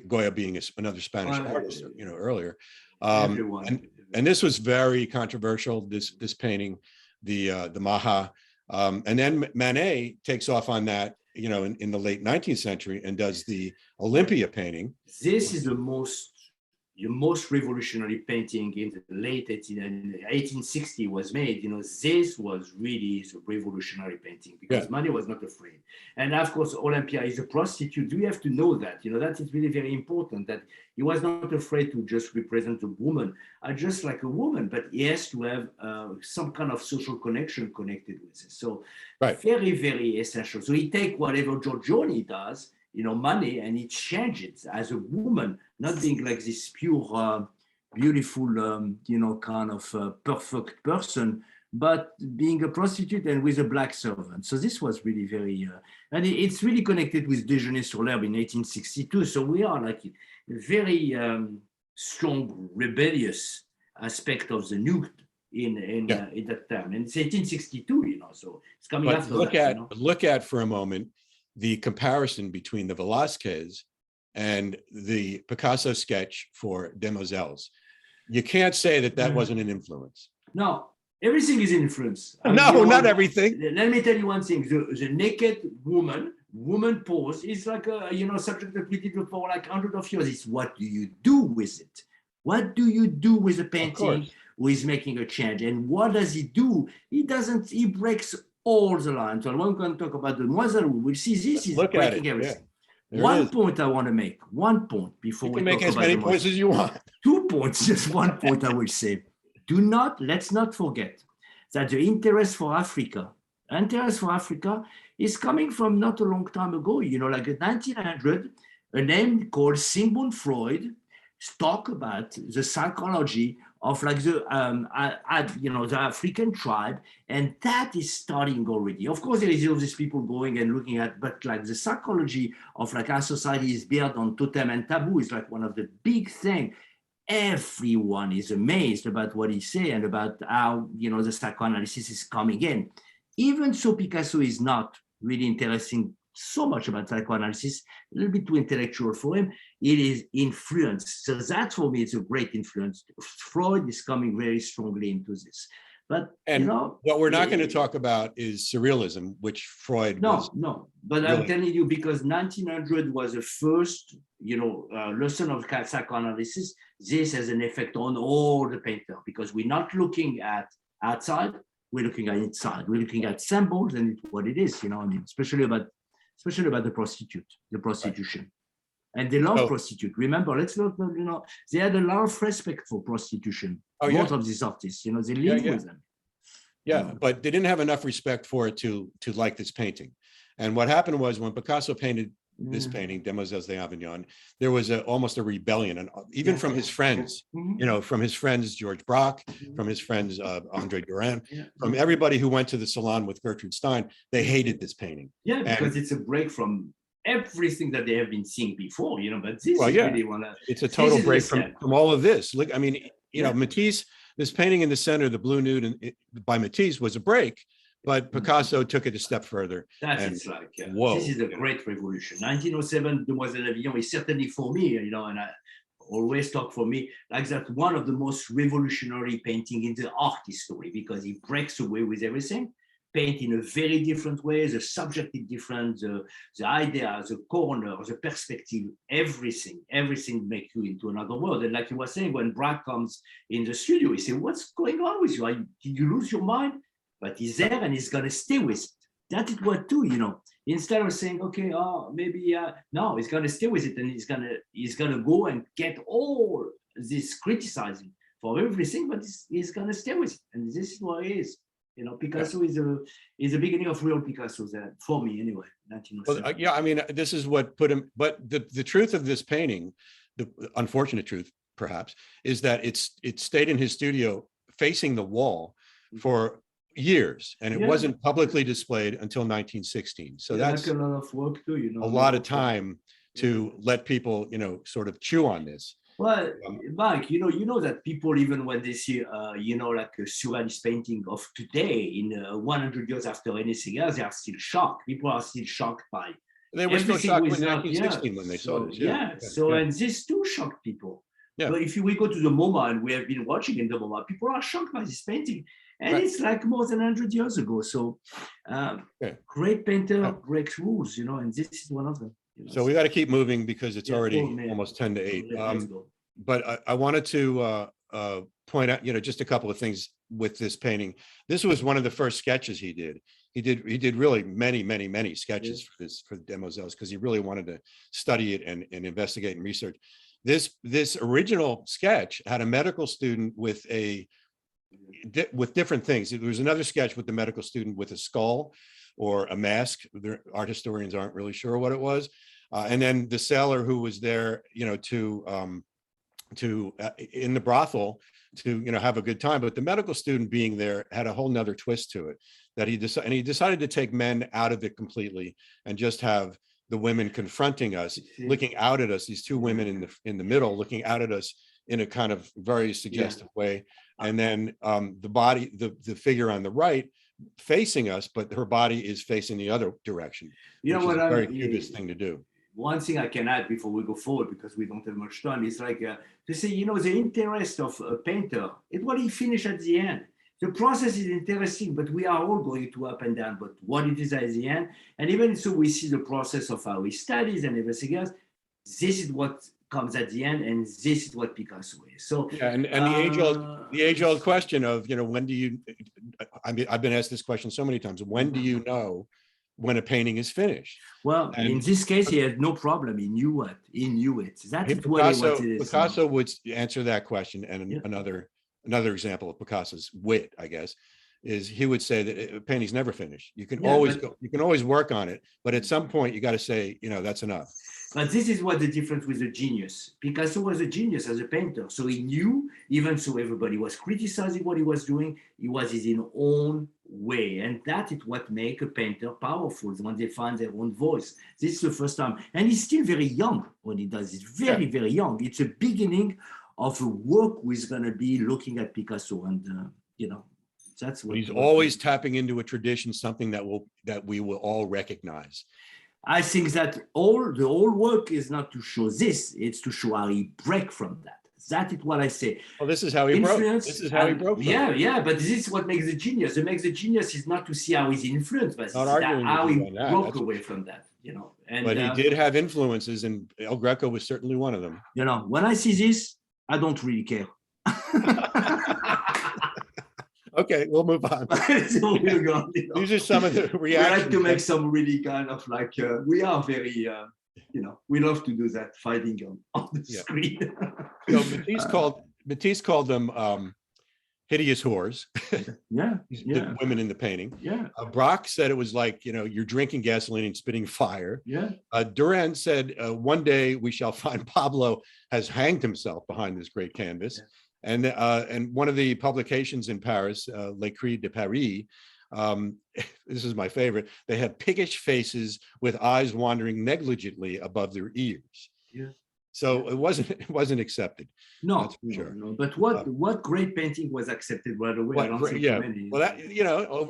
Goya being another Spanish artist, you know, earlier. And this was very controversial. This painting, the Maha. And then Manet takes off on that, you know, in the late 19th century and does the Olympia painting. This is the most revolutionary painting in the late 1860 was made. You know, this was really a revolutionary painting because Manet was not afraid. And of course, Olympia is a prostitute. We have to know that, you know, that is really very important, that he was not afraid to just represent a woman, just like a woman, but he has to have some kind of social connection connected with it. So very, very essential. So he take whatever Giorgione does, you know, money, and it changes as a woman, not being like this pure, beautiful, you know, kind of perfect person, but being a prostitute and with a black servant. So this was really very, and it's really connected with Déjeuner sur l'herbe in 1862. So we are like a very strong, rebellious aspect of the nude in that time. And it's 1862, you know, so it's coming after that. Look at for a moment the comparison between the Velázquez and the Picasso sketch for Demoiselles. You can't say that wasn't an influence. No, everything is influence. No, not everything. Let me tell you one thing. The naked woman pose is like a, you know, subject of criticism for like hundreds of years. It's what do you do with it? What do you do with a painting who is making a change? And what does he do? He breaks all the lines. So when we can talk about the Demoiselle, we will see this is breaking everything. One point I want to make, one point before we talk about as many points as you want. 2 points, just 1 point I will say. Let's not forget that the interest for Africa is coming from not a long time ago, you know, like in 1900, a name called Sigmund Freud talk about the psychology of like the the African tribe, and that is starting already. Of course, there is all these people going and looking at, but like the psychology of like our society is built on totem and taboo is like one of the big things. Everyone is amazed about what he say and about how, you know, the psychoanalysis is coming in. Even so, Picasso is not really interesting so much about psychoanalysis, a little bit too intellectual for him. It is influence. So that for me is a great influence. Freud is coming very strongly into this. But you know, what we're not going to talk about is surrealism, which Freud was. No. But really, I'm telling you, because 1900 was the first, you know, lesson of psychoanalysis. This has an effect on all the painter, because we're not looking at outside, we're looking at inside. We're looking at symbols and what it is, you know. I mean, especially about the prostitution. And they love prostitute. Remember, let's not, you know, they had a lot of respect for prostitution. Both of these artists, you know, they live with them. Yeah, but they didn't have enough respect for it to like this painting. And what happened was when Picasso painted this painting, Demoiselles d'Avignon, there was almost a rebellion, and even from his friends, from his friends George Braque, from his friends Andre Drouin, from everybody who went to the salon with Gertrude Stein, they hated this painting. Yeah, because it's a break from everything that they have been seeing before, but this is really it's a total break from all of this. Look, I mean, Matisse, this painting in the center, the Blue Nude by Matisse was a break, but Picasso took it a step further. This is a great revolution. 1907, Demoiselles d'Avignon is certainly for me, and I always talk for me, like that one of the most revolutionary painting in the art history, because he breaks away with everything, paint in a very different way, the subject is different, the idea, the corner, the perspective, everything makes you into another world. And like you were saying, when Braque comes in the studio, he says, what's going on with you? Did you lose your mind? But he's there and he's going to stay with it. That is what too, instead of saying, okay, maybe, no, he's going to stay with it, and he's going to go and get all this criticizing for everything, but he's going to stay with it. And this is what it is. Picasso is the beginning of real Picasso, for me anyway. 1907. Well, I mean, this is what put him, but the truth of this painting, the unfortunate truth perhaps, is that it stayed in his studio facing the wall for years, and it wasn't publicly displayed until 1916. So that's like a lot of work too, a lot of time to let people, sort of chew on this. Well, Mike, you know that people, even when they see, like a surrealist painting of today, in 100 years after anything else, they are still shocked. People are still shocked by. They were still shocked in 1916 when they saw this. And this too shocked people. Yeah. But if we go to the MoMA, and we have been watching in the MoMA, people are shocked by this painting. And it's like more than 100 years ago. So great painter breaks rules, and this is one of them. So we got to keep moving because it's already almost 10 to 8. But I wanted to point out, just a couple of things with this painting. This was one of the first sketches he did. He did really many sketches for the Demoiselles, because he really wanted to study it and investigate and research. This original sketch had a medical student with different things. There was another sketch with the medical student with a skull or a mask. Art historians aren't really sure what it was. And then the sailor who was there, to in the brothel to, have a good time. But the medical student being there had a whole nother twist to it, that he decided to take men out of it completely and just have the women confronting us, looking out at us, these two women in the middle, looking out at us in a kind of very suggestive way. And then the body, the figure on the right facing us, but her body is facing the other direction. You know what? A very Cubist thing to do. One thing I can add before we go forward, because we don't have much time, is like to say, the interest of a painter is what he finished at the end. The process is interesting, but we are all going to up and down, but what it is at the end. And even so, we see the process of how he studies and everything else. This is what comes at the end, and this is what Picasso is. So and the age-old question of, when do you, I mean, I've been asked this question so many times, when do you know when a painting is finished? Well, in this case, he had no problem. He knew it. That's what it is. Picasso would answer that question. And another example of Picasso's wit, I guess, is he would say that a painting's never finished. You can always work on it, but at some point you got to say, that's enough. But this is what the difference with a genius. Picasso was a genius as a painter. So he knew, even so everybody was criticizing what he was doing, he was his own way. And that is what makes a painter powerful, when they find their own voice. This is the first time. And he's still very young when he does it. Very, very young. It's a beginning of a work who is going to be looking at Picasso. And, that's what he's always tapping into a tradition, something that we will all recognize. I think that the whole work is not to show this, it's to show how he break from that. That is what I say. Well, this is how he broke. This is how he broke from it. But this is what makes the genius. What makes the genius is not to see how he's influenced, but how he broke away from that. And, but he did have influences, and El Greco was certainly one of them. When I see this, I don't really care. Okay, we'll move on. So we'll go, These are some of the reactions. We like to make some really kind of like, we are very, we love to do that, fighting on the screen. Matisse called them hideous whores, Yeah, the yeah, women in the painting. yeah, Brock said it was like, you're drinking gasoline and spitting fire. yeah. Duran said, one day we shall find Pablo has hanged himself behind this great canvas. Yeah. And one of the publications in Paris, Les Cris de Paris, this is my favorite, they had piggish faces with eyes wandering negligently above their ears. Yeah. So it wasn't accepted. No, That's for sure. no. But what great painting was accepted right away? I don't think Yeah. many. Well, that,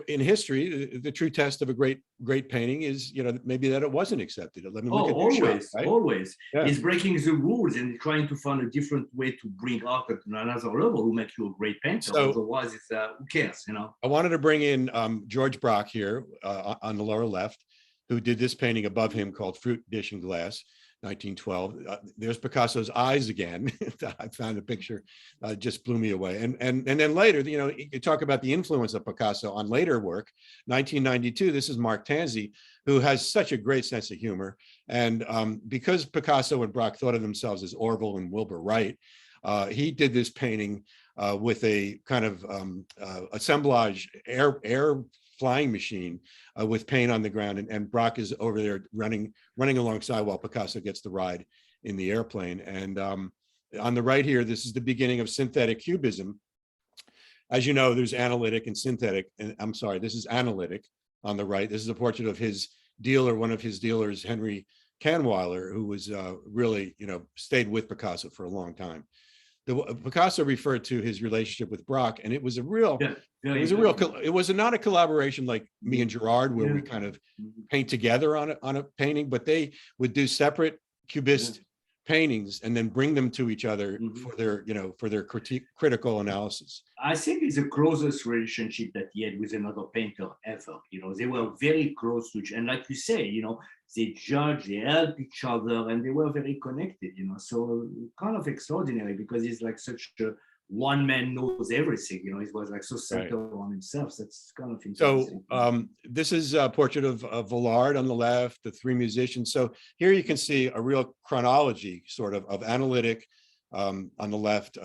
in history, the true test of a great painting is, maybe that it wasn't acceped. Let me look at this always, shot, right? always. Yeah. It's breaking the rules and trying to find a different way to bring art at another level who make you a great painter. So, otherwise, it's who cares, I wanted to bring in George Brock here on the lower left, who did this painting above him called Fruit Dish and Glass, 1912. There's Picasso's eyes again. I found a picture, just blew me away. And then later, you talk about the influence of Picasso on later work. 1992, this is Mark Tansey, who has such a great sense of humor. And because Picasso and Brock thought of themselves as Orville and Wilbur Wright, he did this painting with a kind of assemblage air flying machine with paint on the ground, and Brock is over there running alongside while Picasso gets the ride in the airplane. And on the right here, this is the beginning of synthetic cubism. As you know, there's analytic and synthetic, and I'm sorry, this is analytic on the right. This is a portrait of his dealer, one of his dealers, Henry Kahnweiler, who was really, stayed with Picasso for a long time. Picasso referred to his relationship with Brock, and it was a real, it was not a collaboration like me and Gerard, where we kind of paint together on a painting, but they would do separate Cubist paintings and then bring them to each other for their critical analysis. I think it's the closest relationship that he had with another painter ever. They were very close to each, and like you say, they judge, they help each other, and they were very connected. So kind of extraordinary, because he's like such a one man knows everything. He was like so centered on himself. That's kind of interesting. So this is a portrait of Villard on the left, the three musicians. So here you can see a real chronology, sort of analytic on the left,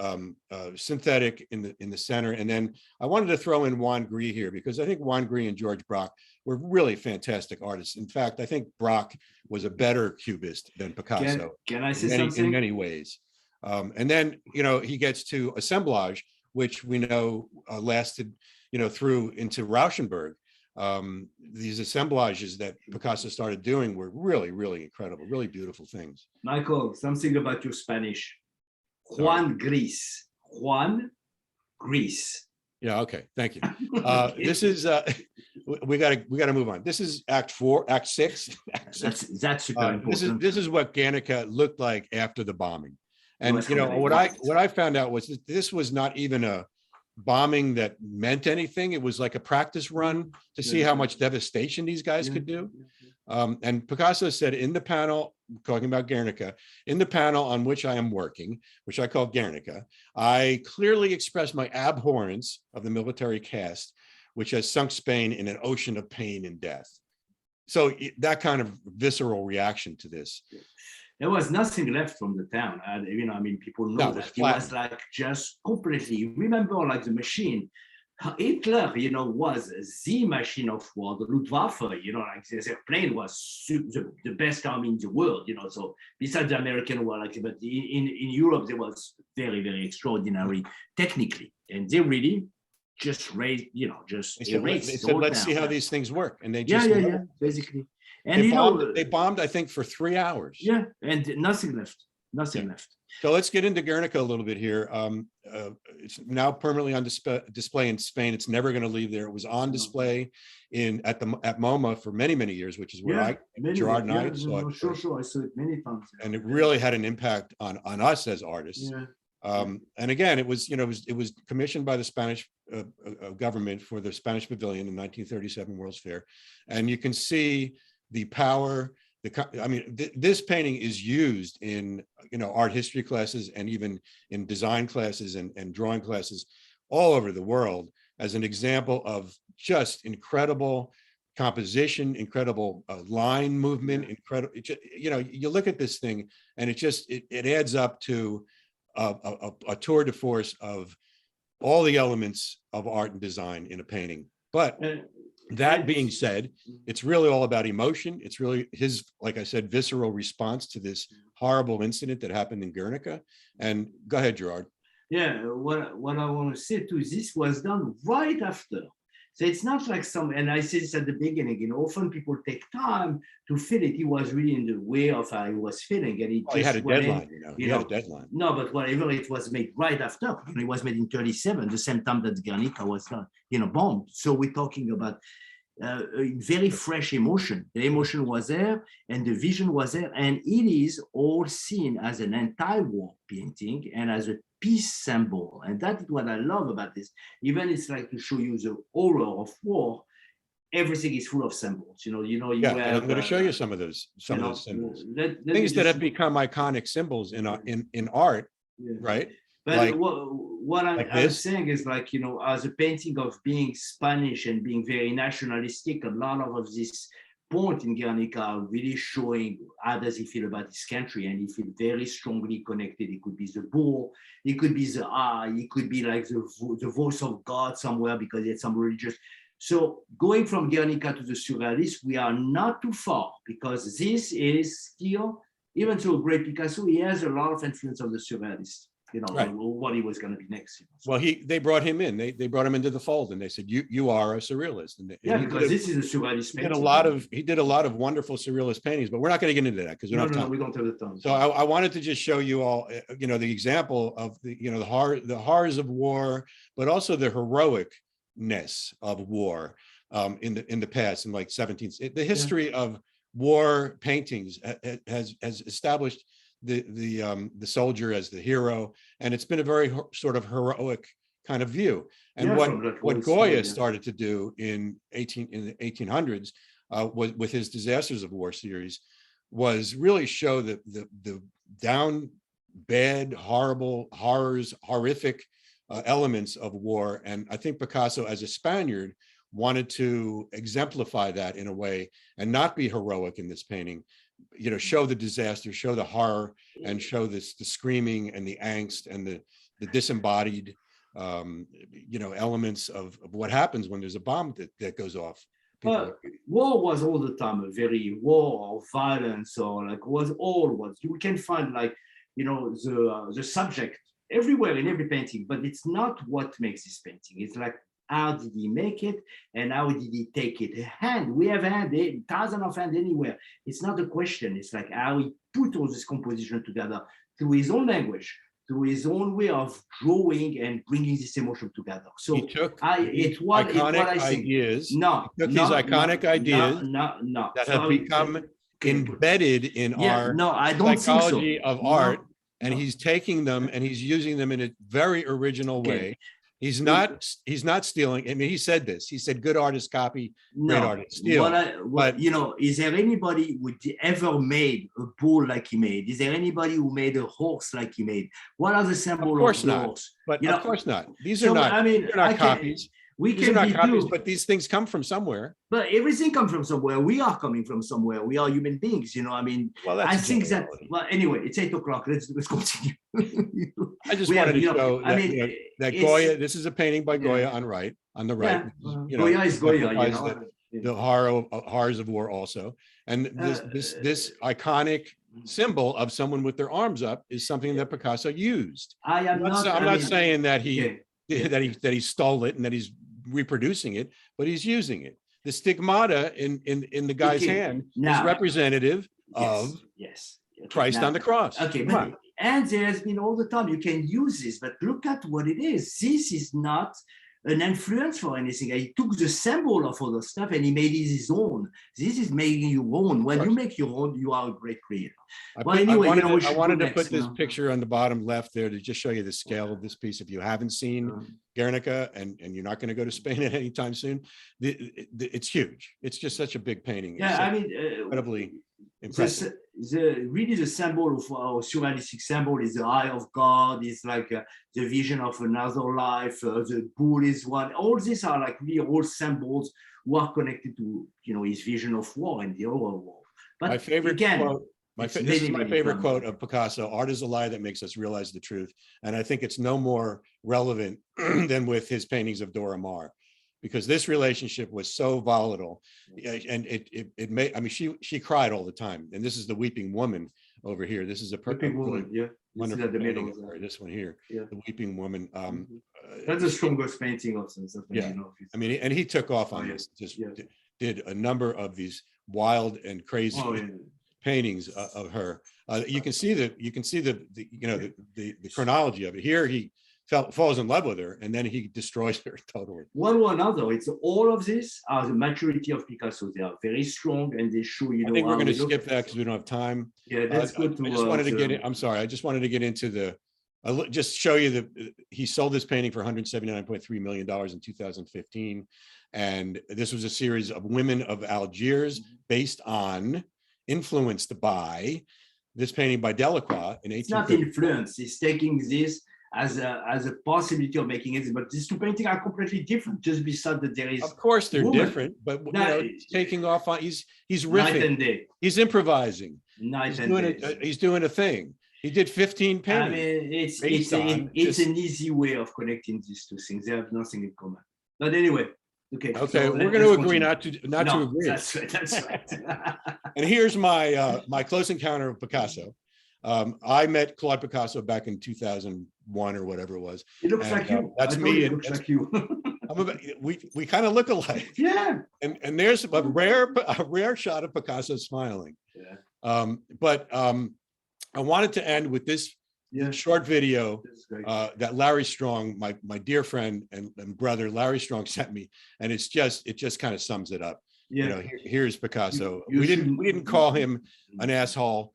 synthetic in the center, and then I wanted to throw in Juan Gris here, because I think Juan Gris and George Brock were really fantastic artists. In fact, I think Brock was a better Cubist than Picasso. Can I say something? In many ways. And then, he gets to assemblage, which we know lasted, through into Rauschenberg. These assemblages that Picasso started doing were really, really incredible, really beautiful things. Michael, something about your Spanish. Juan Gris. Juan Gris. Yeah. Okay. Thank you. This is we got to move on. This is Act 4, Act 6. That's super important. This is what Guernica looked like after the bombing. And what I found out was that this was not even a bombing that meant anything. It was like a practice run to see how much devastation these guys could do. And Picasso said in the panel, talking about Guernica, in the panel on which I am working, which I call Guernica, I clearly express my abhorrence of the military caste, which has sunk Spain in an ocean of pain and death. So that kind of visceral reaction to this. There was nothing left from the town. People know that it was like just completely. Remember, like the machine, Hitler, was the machine of war. The Luftwaffe, like their plane was the best army in the world. So besides the American war, but in Europe, there was very, very extraordinary technically, and they really just raised, just they said let's see how these things work, and they just basically. And they bombed, I think, for 3 hours. Yeah, and nothing left. Left. So let's get into Guernica a little bit here. It's now permanently on display in Spain. It's never going to leave there. It was on display at MoMA for many, many years, which is where Gerard and I saw it. Sure, I saw it many times. And it really had an impact on us as artists. Yeah. And again, it was commissioned by the Spanish government for the Spanish Pavilion in 1937 World's Fair, and you can see the power. This painting is used in art history classes and even in design classes and drawing classes all over the world as an example of just incredible composition, incredible line movement, incredible. You look at this thing and it adds up to a tour de force of all the elements of art and design in a painting. But that being said, it's really all about emotion. It's really his, like I said, visceral response to this horrible incident that happened in Guernica. And go ahead, Gerard. Yeah, what I want to say too, this was done right after. So it's not like and I said this at the beginning, often people take time to fit it. He was really in the way of how he was fitting. And he had a deadline, he had a deadline. No, but whatever, it was made right after. It was made in 37, the same time that Guernica was done, bombed. So we're talking about very fresh emotion. The emotion was there and the vision was there, and it is all seen as an anti-war painting and as a peace symbol. And that is what I love about this. Even it's like to show you the horror of war. Everything is full of symbols. You Yeah, have, and I'm going to show you some of those symbols. Things that have become iconic symbols in art, right? But like, what I'm saying is as a painting of being Spanish and being very nationalistic, a lot of this point in Guernica are really showing how does he feel about his country, and he feels very strongly connected. It could be the bull, it could be the eye, it could be like the voice of God somewhere because he had some religious. So going from Guernica to the Surrealist, we are not too far, because this is still, even though great Picasso, he has a lot of influence of the Surrealist. Right. What he was going to be next. Well, they brought him in. They brought him into the fold, and they said, "You are a surrealist." And because this is a surrealist. He did a lot of wonderful surrealist paintings, but we're not going to get into that because we don't have time. We don't have the time. So I wanted to just show you all, the example of the horrors of war, but also the heroicness of war in the past, in like 17th. The history of war paintings has established the soldier as the hero, and it's been a very sort of heroic kind of view. And what Goya started to do in the 1800s with his Disasters of War series was really show the down bad, horrific elements of war. And I think Picasso, as a Spaniard, wanted to exemplify that in a way and not be heroic in this painting. Show the disaster, show the horror, and show the screaming and the angst and the disembodied, elements of what happens when there's a bomb that goes off. War was all the time a very war or violence, or you can find the subject everywhere in every painting, but it's not what makes this painting. It's like, how did he make it, and how did he take it? We have thousands of hands anywhere. It's not a question. It's like how he put all this composition together through his own language, through his own way of drawing and bringing this emotion together. So he took iconic ideas. These iconic ideas that have become embedded in our psychology of art, and he's taking them and he's using them in a very original way. He's not stealing. I mean, he said this. He said, "Good artists copy, great artists steal." Is there anybody who ever made a bull like he made? Is there anybody who made a horse like he made? What are the symbols of the horse? But of course not. These are not copies. These are not copies, but these things come from somewhere. But everything comes from somewhere. We are coming from somewhere. We are human beings, Well, I think that. Well, anyway, it's 8:00. Let's continue. I just wanted to show that Goya. This is a painting by Goya on the right. Goya is Goya. The horrors of war also, and this iconic symbol of someone with their arms up is something that Picasso used. I'm not saying that he stole it and that he's reproducing it, but he's using it. The stigmata in the guy's hand is representative of Christ on the cross. Okay, and there has been all the time, you can use this, but look at what it is. This is not an influence for anything. He took the symbol of other stuff and he made it his own. This is making your own. When you make your own, you are a great creator. I wanted to put this picture on the bottom left there to just show you the scale of this piece. If you haven't seen Guernica and you're not going to go to Spain anytime soon, it's huge. It's just such a big painting. Incredibly impressive. The symbol of our surrealistic symbol is the eye of God. It's like the vision of another life. The bull is one. All these are like really all symbols who are connected to his vision of war and the overall war. But my favorite quote. This is my favorite quote of Picasso: "Art is a lie that makes us realize the truth." And I think it's no more relevant than with his paintings of Dora Maar, because this relationship was so volatile. And it made, I mean, she cried all the time. And this is the Weeping Woman over here. This is a Weeping really Woman, yeah. wonderful The painting middle, of her, this one here, yeah. the Weeping Woman. That's the strongest painting of since. Yeah, I mean, and he took off on yeah. this, just Yeah. did a number of these wild and crazy paintings of her. You can see the you know, the chronology of it. Here he falls in love with her, and then he destroys her totally. One or another, it's all of this are the maturity of Picasso. They are very strong, and they show, you know. I think we're how going to we look skip at that because we don't have time. Yeah, that's good. I just wanted to get in. I'm sorry. I just wanted to get into the. Just show you that he sold this painting for $179.3 million in 2015, and this was a series of women of Algiers based on, influenced by, this painting by Delacroix in 1850. It's not influence. He's taking this as a possibility of making it, but these two paintings are completely different. Just beside that there is. Of course, they're woman. different, but you know, he's taking off on. He's riffing. Night and day. He's improvising. Night and day. He's doing a thing. He did 15 paintings. I mean, it's an easy way of connecting these two things. They have nothing in common. But anyway, okay. Okay, so we're going to agree not to agree. That's right. That's right. And here's my my close encounter of Picasso. I met Claude Picasso back in 2001 or whatever it was. It looks like you. That's me. It looks like you. we kind of look alike. Yeah. And there's a rare shot of Picasso smiling. Yeah. But I wanted to end with this short video that Larry Strong, my dear friend and brother Larry Strong, sent me, and it just kind of sums it up. Yeah. You know, here's Picasso. You we didn't call him an asshole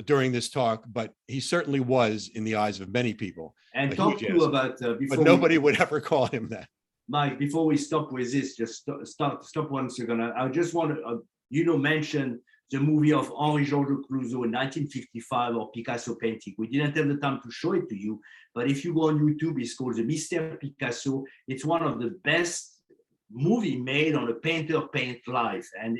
during this talk, but he certainly was in the eyes of many people. And talk to about before. But nobody would ever call him that. Mike, before we stop with this, just stop 1 second. I just want to mention the movie of Henri-Georges Clouzot in 1955, or Picasso painting. We didn't have the time to show it to you, but if you go on YouTube, it's called The Mystère Picasso. It's one of the best movie made on a painter paint life. And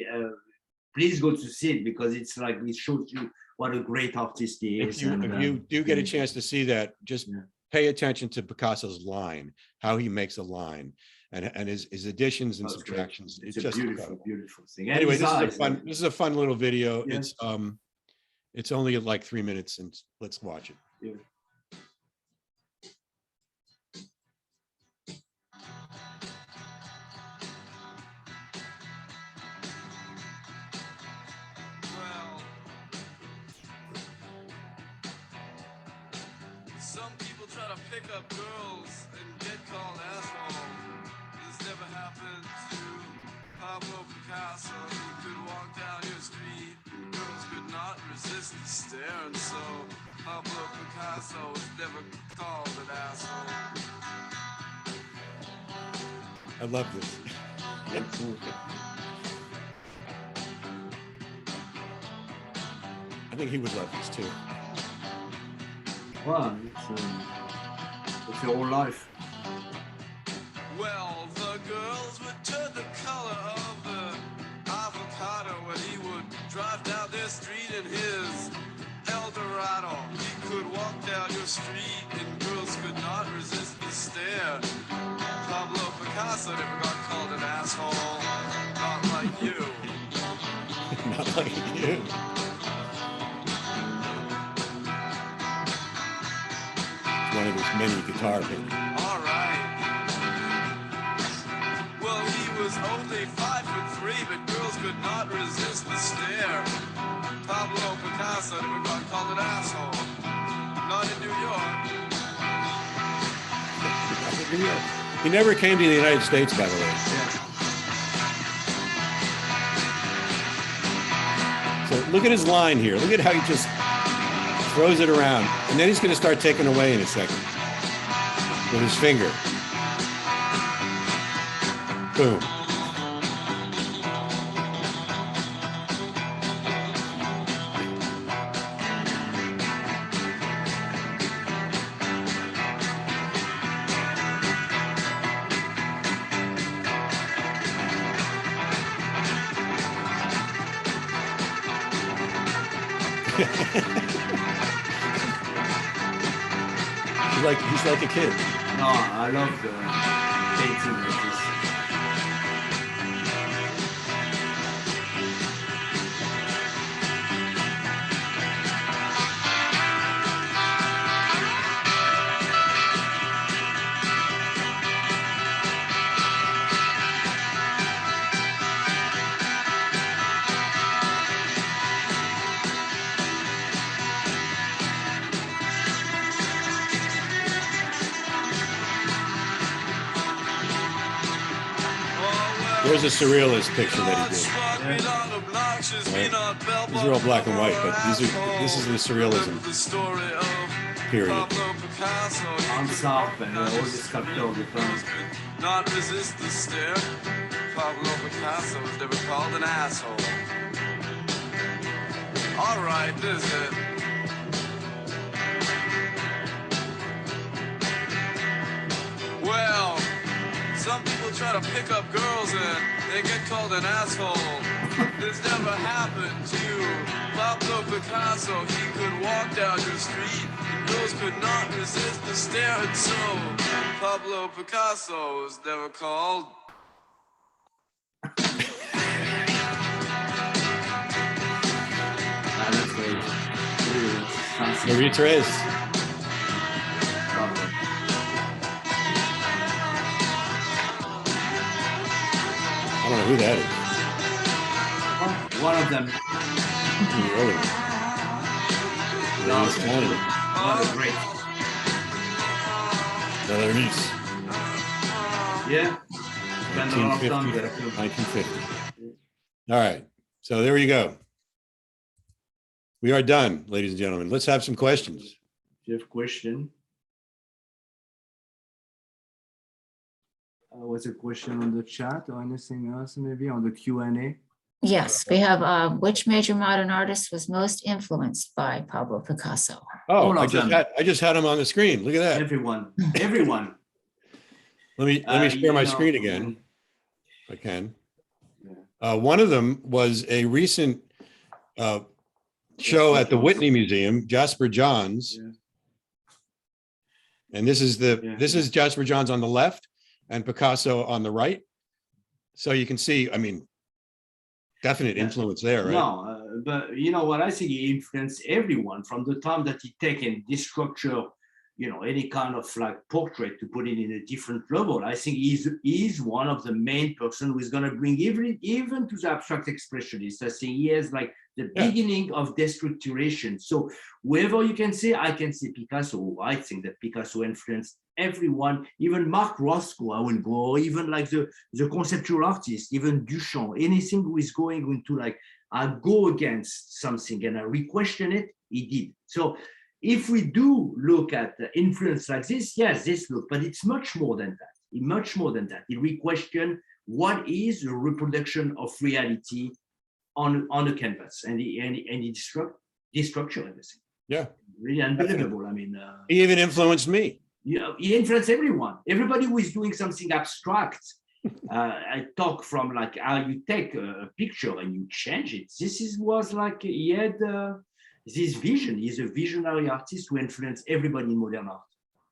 please go to see it, because it's like, it shows you what a great artist he is. If you do get a chance to see that, just pay attention to Picasso's line, how he makes a line. And his additions and subtractions. It's just a beautiful thing. Anyway, this is a fun little video. Yes. It's only like 3 minutes, and let's watch it. Yeah. Well, some people try to pick up girls and get called asshole. This never happened to Pablo Picasso. He could walk down your street, girls could not resist the stare, and so Pablo Picasso was never called an asshole. I love this. I think he would love this too. Wow, it's your whole life. Well, the girls would turn the color of the avocado when he would drive down their street in his Eldorado. He could walk down your street and girls could not resist the stare. Pablo Picasso never got called an asshole. Not like you. Not like you. One of his many guitar paintings. All right. Well, he was only 5'3", but girls could not resist the stare. Pablo Picasso never got called an asshole. Not in New York. He never came to the United States, by the way. So look at his line here. Look at how he just throws it around. And then he's going to start taking away in a second with his finger. Boom. He's like a kid. No, I love the painting like this. There's a surrealist picture that he did. Right. These are all black and white, but this is the surrealism period. Ansap and all the sculptors of the time. Not resist the stare. Pablo Picasso was never called an asshole. All right, this is it. Well, some people try to pick up girls and they get called an asshole. This never happened to Pablo Picasso. He could walk down your street and girls could not resist the stare. And so Pablo Picasso was never called. That's great. Marie Therese. I don't know who that is. One of them. Really? No, It's Canada. what a great. Another niece. Yeah. Spend a lot of time 1950. there too. 1950. All right. So there you go. We are done, ladies and gentlemen. Let's have some questions. Do you have a question? Was a question on the chat or anything else, maybe on the Q&A? Yes, we have, which major modern artist was most influenced by Pablo Picasso? Oh, All I of just them. had him on the screen. Look at that. Everyone. Let me share my screen again, if I can. One of them was a recent show at the Whitney Museum, Jasper Johns. Yeah. And this is Jasper Johns on the left and Picasso on the right. So you can see, I mean, definite influence there, right? No, but you know what? I think he influenced everyone from the time that he taken this structure, you know, any kind of like portrait to put it in a different level. I think he's one of the main person who is going to bring even to the abstract expressionists. I think he has like the beginning of destructuration. So whoever you can say, I can say Picasso. I think that Picasso influenced everyone, even Mark Roscoe, I will go, even like the conceptual artist, even Duchamp, anything who is going into like, I go against something and I re-question it, he did. So if we do look at the influence like this, yes, this look, but it's much more than that. Much more than that. He re-question what is a reproduction of reality on a canvas, and he destructure everything. Yeah, really unbelievable. I mean, he even influenced me. you know, he influenced everyone. Everybody who is doing something abstract. I talk from like how you take a picture and you change it. Was like he had this vision. He's a visionary artist who influenced everybody in modern art.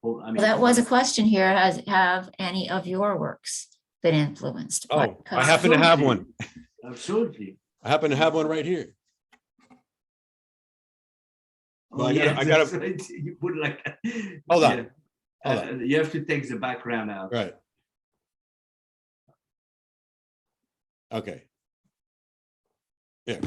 Well, I mean, Well, that was a question here. Have any of your works been influenced by Oh, I Picasso? happen to have one. Absolutely. I happen to have one right here. Well, Oh, I yeah, gotta- that's right. You put like. Hold on. Yeah. Hold on. You have to take the background out. Right. Okay. Yeah.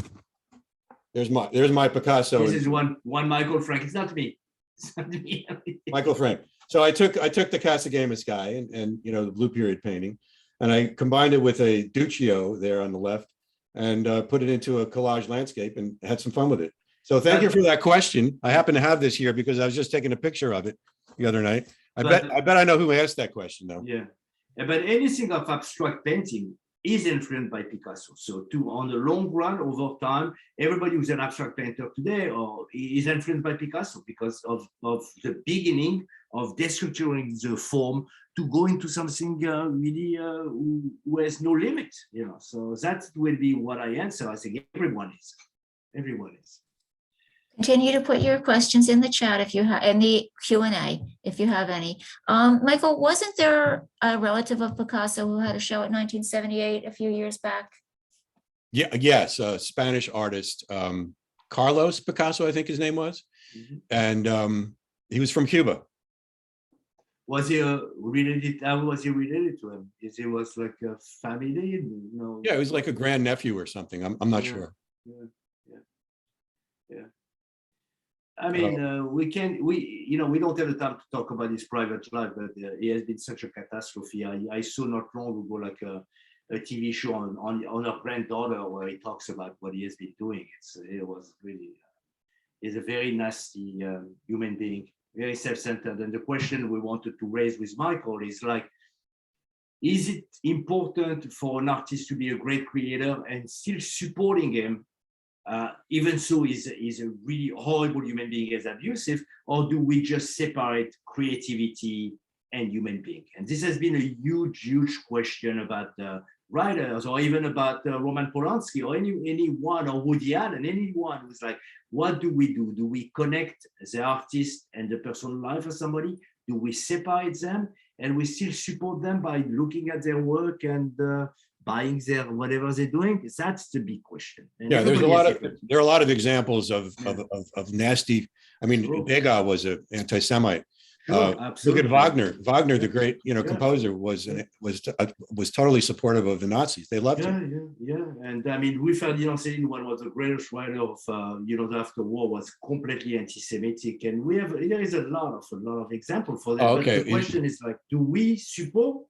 There's my Picasso. This is one Michael Frank. It's not me. It's not me. Michael Frank. So I took the Casagamas guy and you know, the blue period painting, and I combined it with a Duccio there on the left and put it into a collage landscape and had some fun with it. So thank you for that question. I happen to have this here because I was just taking a picture of it the other night. I bet I know who asked that question though. Yeah. But anything of abstract painting is influenced by Picasso. So on the long run, over time, everybody who's an abstract painter today is influenced by Picasso because of the beginning of destructuring the form to go into something really who has no limit, you know. So that will be what I answer. I think everyone is. Continue to put your questions in the chat if you have, in the Q&A, if you have any. Michael, wasn't there a relative of Picasso who had a show at 1978 a few years back? Yeah, yes, a Spanish artist, Carlos Picasso, I think his name was. Mhm. And he was from Cuba. Was he related? How was he related to him? Is he was like a family? No. Yeah, he was like a grandnephew or something. I'm not Yeah. sure. Yeah. I mean, we don't have the time to talk about his private life, but he has been such a catastrophe. I saw not long ago like a TV show on her granddaughter where he talks about what he has been doing. It was really, he's a very nasty human being, very self-centered. And the question we wanted to raise with Michael is like, is it important for an artist to be a great creator and still supporting him, even so he's a really horrible human being, is abusive, or do we just separate creativity and human being? And this has been a huge question about writers, or even about Roman Polanski, or anyone, or Woody Allen, anyone who's like, what do we do? Do we connect the artist and the personal life of somebody? Do we separate them and we still support them by looking at their work and buying their whatever they're doing? That's the big question. And Yeah, there are a lot of examples of Yeah. nasty. I mean, Sure. Degas was an anti-Semite. Sure, Look absolutely. at Wagner. Wagner, the great Yeah. composer, was totally supportive of the Nazis. They loved him. Yeah. And I mean, we found Amsellem, one was the greatest writer of after war, was completely anti-Semitic, and there is a lot of examples for that. Oh, But okay. the question is like, do we support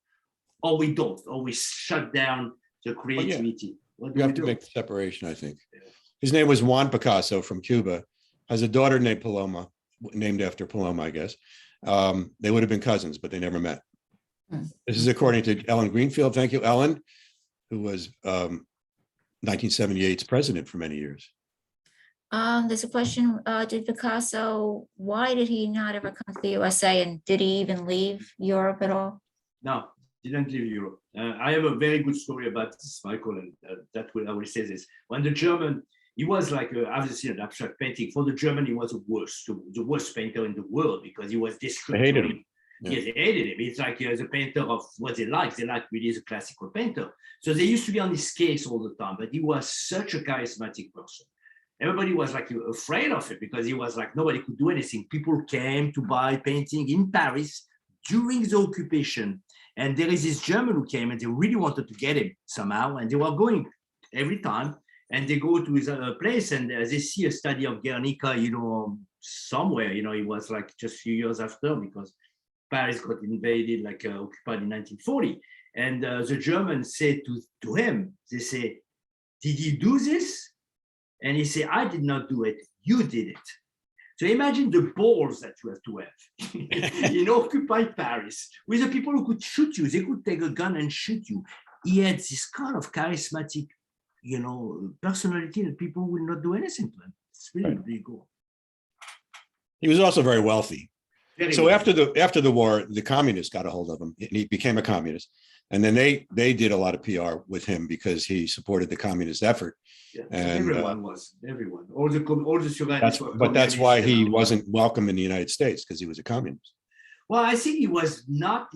or we don't, or we shut down the creativity? What do You we have to do? make the separation, I think. Yeah. His name was Juan Picasso from Cuba. Has a daughter named Paloma, named after Paloma, I guess. They would have been cousins, but they never met. This is according to Ellen Greenfield. Thank you, Ellen, who was 1978's president for many years. There's a question, did Picasso, why did he not ever come to the USA, and did he even leave Europe at all? No, didn't leave Europe. I have a very good story about this, Michael, and I will say this. When the German, he was like, obviously an abstract painting. For the German, he was the worst painter in the world because he was destructive. They hated him. Yeah. Yes, they hated him. It's like the painter of what they like. They like really the classical painter. So they used to be on his case all the time, but he was such a charismatic person. Everybody was like afraid of it because he was like, nobody could do anything. People came to buy painting in Paris during the occupation. And there is this German who came and they really wanted to get him somehow. And they were going every time. And they go to his place and they see a study of Guernica, somewhere, it was like just a few years after because Paris got invaded, occupied in 1940. And the Germans said to him, they say, did you do this? And he said, I did not do it, you did it. So imagine the balls that you have to have in occupied Paris with the people who could shoot you. They could take a gun and shoot you. He had this kind of charismatic, personality that people will not do anything to him. It's really cool. He was also very wealthy. So wealthy. after the war, the communists got a hold of him, and he became a communist. And then they did a lot of PR with him because he supported the communist effort. Yeah, and everyone. All the survivors. But that's why he wasn't welcome in the United States, because he was a communist. Well, I think he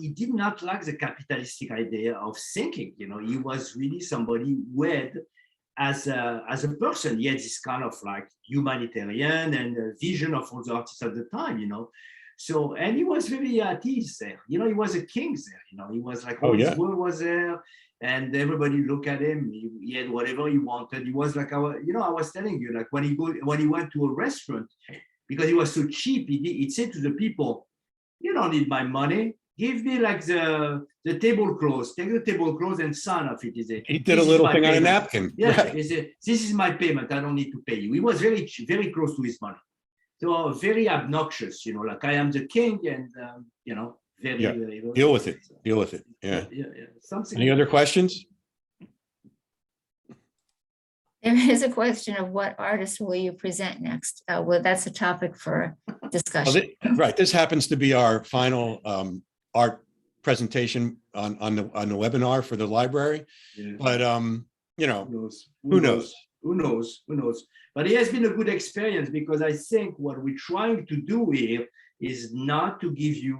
did not like the capitalistic idea of thinking. He was really somebody who had, as a person, he had this kind of like humanitarian and vision of all the artists at the time, So, and he was very at ease there. He was a king there. He was like, his world was there, and everybody look at him. He had whatever he wanted. He was like I was telling you, like when he went to a restaurant, because he was so cheap, he said to the people, you don't need my money. Give me like the tablecloths. Take the tablecloths and sign off it. He did a little thing on a napkin. Yeah, right. He said, this is my payment. I don't need to pay you. He was very, very close to his money. So very obnoxious, like I am the king, and very deal with it. Deal with it. Yeah. Something. Any other questions? There is a question of what artist will you present next? Well, that's a topic for discussion. Right. This happens to be our final art presentation on the webinar for the library. Yeah. But who knows? Who knows? Who knows? But it has been a good experience because I think what we're trying to do here is not to give you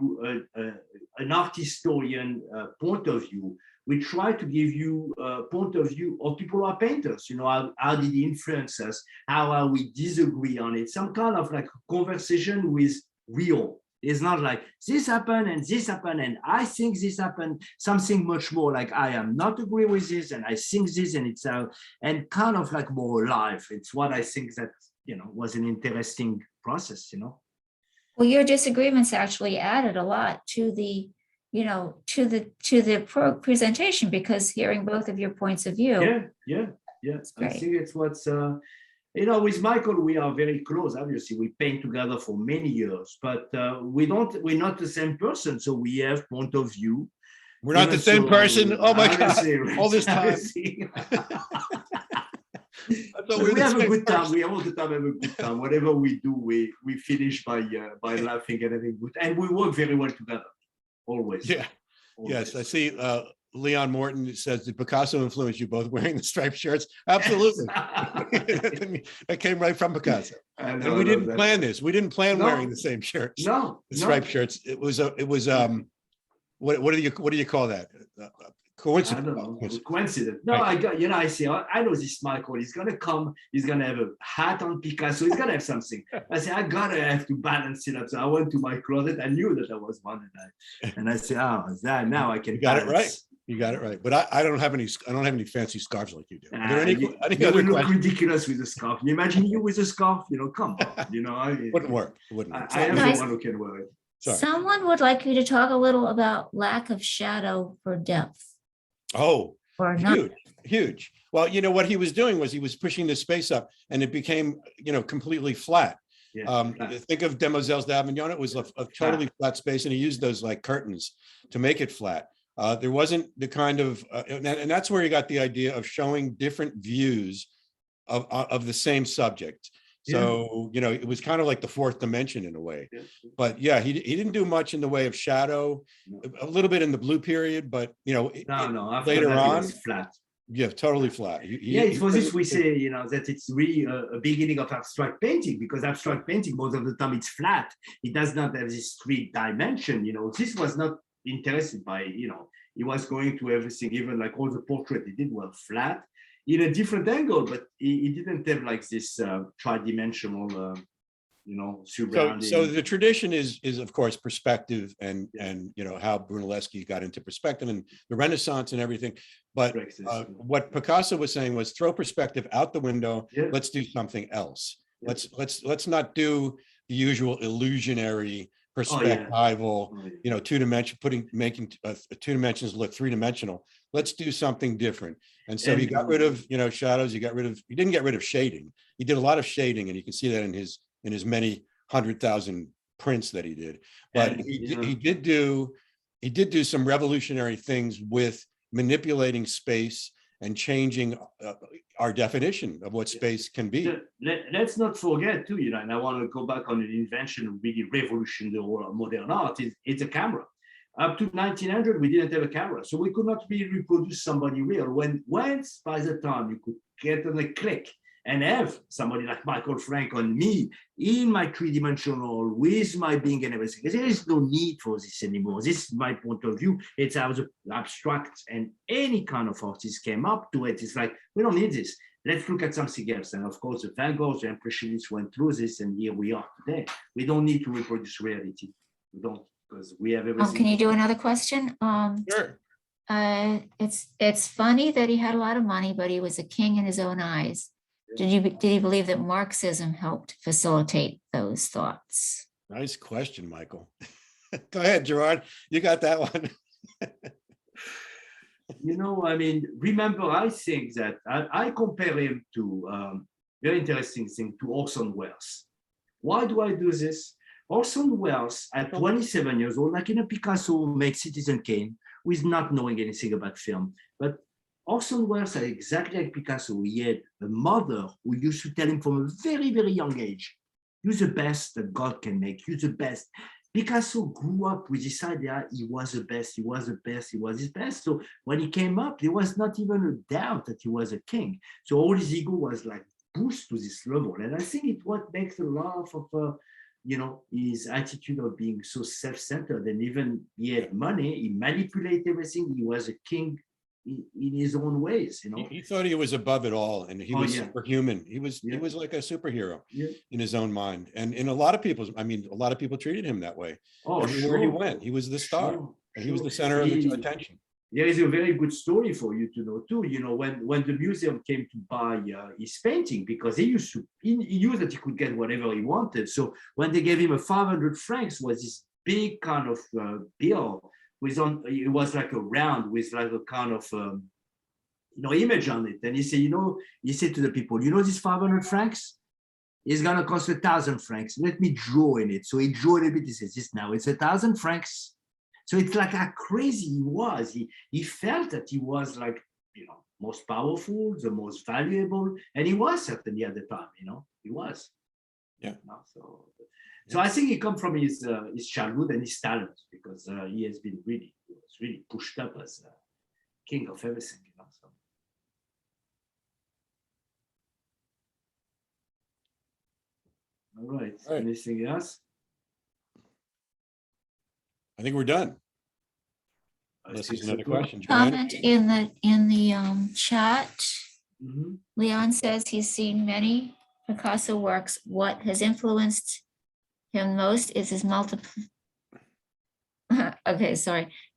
an art historian point of view. We try to give you a point of view of people who are painters. You know, how did he influence us? How are we disagree on it? Some kind of like conversation with real. It's not like this happened and I think this happened. Something much more like I am not agree with this and I think this and it's and kind of like more alive. It's what I think that, you know, was an interesting process, you know. Well, your disagreements actually added a lot to the, you know, to the presentation, because hearing both of your points of view. Yeah. I great. think it's what's, you know, with Michael, we are very close. Obviously, we paint together for many years, but we're not the same person. So we have point of view. We're not the same person. Oh my God. All this time. We have a good time. We all the time have a good time. Whatever we do, we finish by laughing and having good. And we work very well together. Always. Yeah. Always. Yes. I see Leon Morton says, did Picasso influence you both wearing the striped shirts? Absolutely. That came right from Picasso. And we didn't plan this. We didn't plan wearing the same shirts. No. The striped shirts. It was what do you call that? Coincidence. I don't know. Coincidence. No, I got, you know, I know this Michael. He's gonna come. He's gonna have a hat on Picasso. He's gonna have something. I said, I gotta have to balance it up. So I went to my closet. I knew that I was one, and I said, oh, that now I can. You got balance. it right. You got it right. But I don't have any fancy scarves like you do. Are there any You other would look questions? ridiculous with a scarf. You imagine you with a scarf. You know, come on. You know, Wouldn't work. It wouldn't work. I am Nice. the one who can wear it. Sorry. Someone would like you to talk a little about lack of shadow for depth Oh, or not. huge. Well, you know, what he was doing was he was pushing the space up and it became, you know, completely flat. Yeah, Think of Demoiselles d'Avignon. It was a totally flat space, and he used those like curtains to make it flat. There wasn't the kind of, and that's where he got the idea of showing different views of the same subject. So, you know, it was kind of like the fourth dimension in a way. But yeah, he didn't do much in the way of shadow, a little bit in the blue period, but, you know, No. After later that, it on, was flat. yeah, totally flat. It's for this we say, you know, that it's really a beginning of abstract painting, because abstract painting, most of the time it's flat. It does not have this three dimension, you know. This was not interested by, you know, he was going to everything, even like all the portrait he did were flat in a different angle, but he didn't have like this tri-dimensional, you know, surrounding. So the tradition is of course perspective and you know how Brunelleschi got into perspective and the Renaissance and everything. But what Picasso was saying was throw perspective out the window. Yeah. Let's do something else. Yeah. Let's not do the usual illusionary perspectival, you know, making two dimensions look three-dimensional. Let's do something different. And so he got rid of, you know, shadows. He didn't get rid of shading. He did a lot of shading, and you can see that in his many 100,000 prints that he did. But he did do some revolutionary things with manipulating space and changing our definition of what space can be. Let's not forget too, you know, and I want to go back on an invention, really revolution the whole modern art, it's a camera. Up to 1900, we didn't have a camera, so we could not really reproduce somebody real. Once by the time you could get on a click and have somebody like Michael Frank on me in my three-dimensional with my being and everything. There is no need for this anymore. This is my point of view. It's how the abstract and any kind of artist came up to it. It's like, we don't need this. Let's look at something else. And of course, the Van Goghs, the Impressionists went through this, and here we are today. We don't need to reproduce reality. We don't, because we have everything. Can you do another question? Sure. It's funny that he had a lot of money, but he was a king in his own eyes. Did he believe that Marxism helped facilitate those thoughts? Nice question, Michael. Go ahead, Gerard. You got that one. You know, I mean, remember, I think that I compare him to very interesting thing to Orson Welles. Why do I do this? Orson Welles, at 27 years old, like in a Picasso made Citizen Kane, with not knowing anything about film, but Orson Welles, exactly like Picasso, he had a mother who used to tell him from a very, very young age, you're the best that God can make, you're the best. Picasso grew up with this idea he was the best, he was the best, he was his best. So when he came up, there was not even a doubt that he was a king. So all his ego was like pushed to this level. And I think it's what makes a lot of, his attitude of being so self-centered. And even he had money, he manipulated everything. He was a king in his own ways, He thought he was above it all, and he was superhuman. He was like a superhero in his own mind. And in a lot of people's, a lot of people treated him that way. Everywhere he went, he was the star. And he was the center of attention. There is a very good story for you to know too. When the museum came to buy his painting, because he knew that he could get whatever he wanted. So when they gave him 500 francs, was this big kind of bill. It was like a round with like a kind of image on it, and he said to the people, this 500 francs is gonna cost 1,000 francs. Let me draw in it. So he drew it a bit. He says, "This now it's 1,000 francs." So it's like how crazy he was. He felt that he was like most powerful, the most valuable, and he was certainly at the time. He was. Yeah. So I think he comes from his childhood and his talent, because he has been really pushed up as king of everything. So. All right. Anything else? I think we're done. Unless there's another question. Comment in the chat. Leon says he's seen many Picasso works. What has influenced him most is his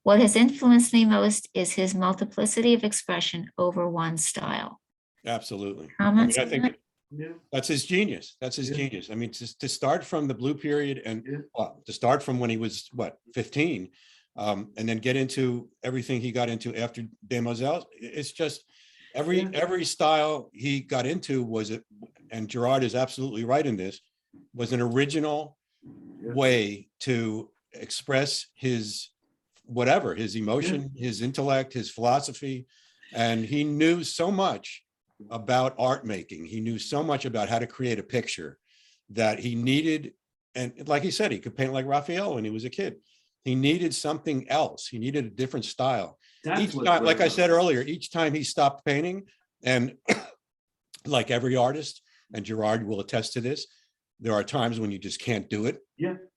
What has influenced me most is his multiplicity of expression over one style. Absolutely. Comments I think that's his genius. That's his genius. To start from the Blue Period and to start from when he was 15, and then get into everything he got into after Demoiselles. It's just every style he got into and Gerard is absolutely right in this, was an original way to express his emotion, his intellect, his philosophy. And he knew so much about art making. He knew so much about how to create a picture that he needed. And like he said, he could paint like Raphael when he was a kid. He needed something else. He needed a different style. Each time, like I said earlier, each time he stopped painting, and like every artist, and Gerard will attest to this, there are times when you just can't do it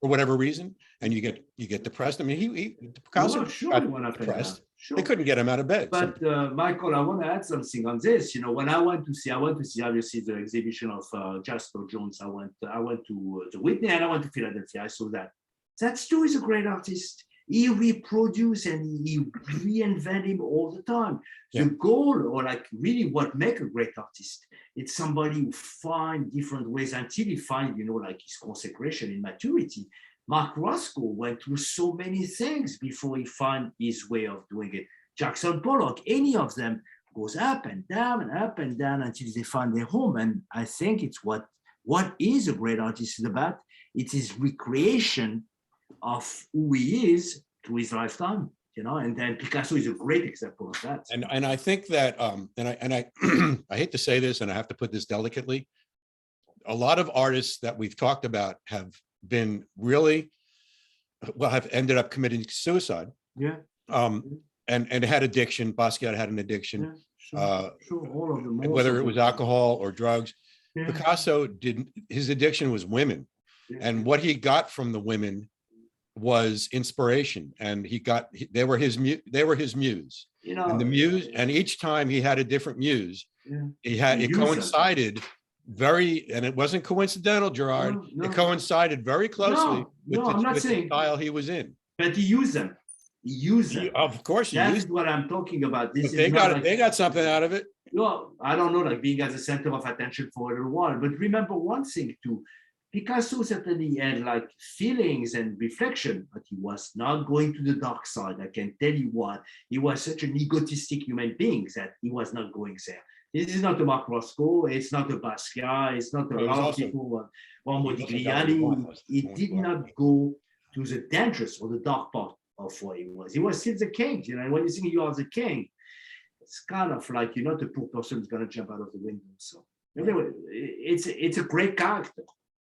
for whatever reason, and you get depressed. Picasso got depressed. They couldn't get him out of bed. But Michael, I want to add something on this. When I went to see obviously the exhibition of Jasper Jones. I went to the Whitney, and I went to Philadelphia. I saw that. That too is a great artist. He reproduced and he reinvent him all the time. The goal, or like really what makes a great artist, it's somebody who finds different ways until he finds, like his consecration in maturity. Mark Roscoe went through so many things before he found his way of doing it. Jackson Pollock, any of them goes up and down until they find their home. And I think it's what is a great artist is about. It is recreation of who he is through his lifetime, and then Picasso is a great example of that. And I think that, I I hate to say this, and I have to put this delicately, a lot of artists that we've talked about have been have ended up committing suicide. And had addiction. Basquiat had an addiction. All of them. Whether it was alcohol or drugs. Picasso didn't. His addiction was women, and what he got from the women was inspiration, and they were his muse. And the muse, and each time he had a different muse. It coincided and it wasn't coincidental, Gerard. No. It coincided very closely with the style he was in. But he used them. Of course, that's what I'm talking about. They got something out of it. No, I don't know, like being at the center of attention for a little while. But remember one thing too. Picasso certainly had like feelings and reflection, but he was not going to the dark side. I can tell you what, he was such an egotistic human being that he was not going there. This is not a Mark Roscoe, it's not a Basquiat, it's not a lot of people, or Modigliani. He did not go to the dangerous or the dark part of what he was. He was still the king, and when you think you are the king, it's kind of like you're not a poor person who's going to jump out of the window. So anyway, it's a great character.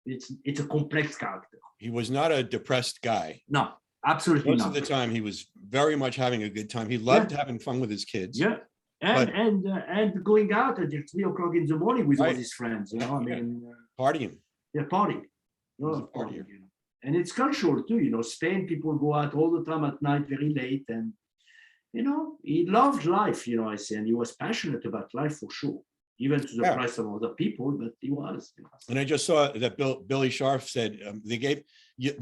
It's a complex character. He was not a depressed guy. No, absolutely Most not. of the time, he was very much having a good time. He loved having fun with his kids. Yeah. And going out until 3 o'clock in the morning with all Right. his friends, you know, I mean, Partying. they're partying. was a Oh, partier. you know. And it's cultural too, you know, Spain, people go out all the time at night, very late. And, you know, he loved life, you know, I say, and he was passionate about life for sure, even to the Yeah. price of other people, but he was. You know. And I just saw that Billy Scharf said they gave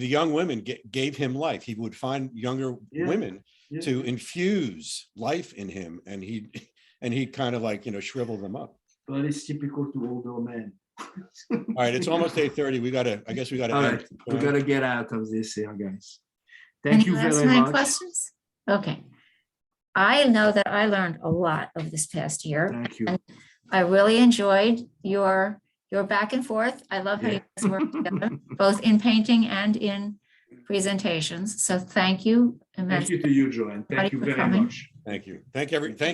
the young women gave him life. He would find younger Yeah. women Yeah. to infuse life in him, and he kind of like, you know, shriveled them up. But it's typical to older men. All right, it's almost 8:30. I guess we gotta All end. right, we gotta get out of this here, guys. Can Thank you ask very my much. questions? Okay. I know that I learned a lot of this past year. Thank you. I really enjoyed your back and forth. I love how you Yeah. guys work together, both in painting and in presentations. So thank you Thank immensely. you to you, Joanne. Thank you Everybody for very coming. much. Thank you. Thank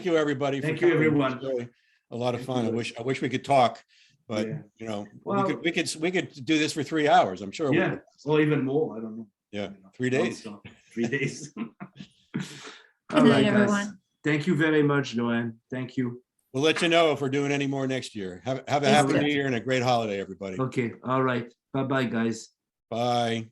you everybody. for Thank you, coming. It was everyone. really a lot of Thank fun. you. I wish we could talk, but Yeah. you know, Well- we could do this for 3 hours. I'm sure. we Yeah, could. or even more, I don't know. Yeah, You know, 3 days. non-stop. 3 days. Good All night, right, guys. everyone. Thank you very much, Joanne. Thank you. We'll let you know if we're doing any more next year. Have a Thanks, happy Jeff. New Year and a great holiday, everybody. Okay, all right. Bye-bye, guys. Bye.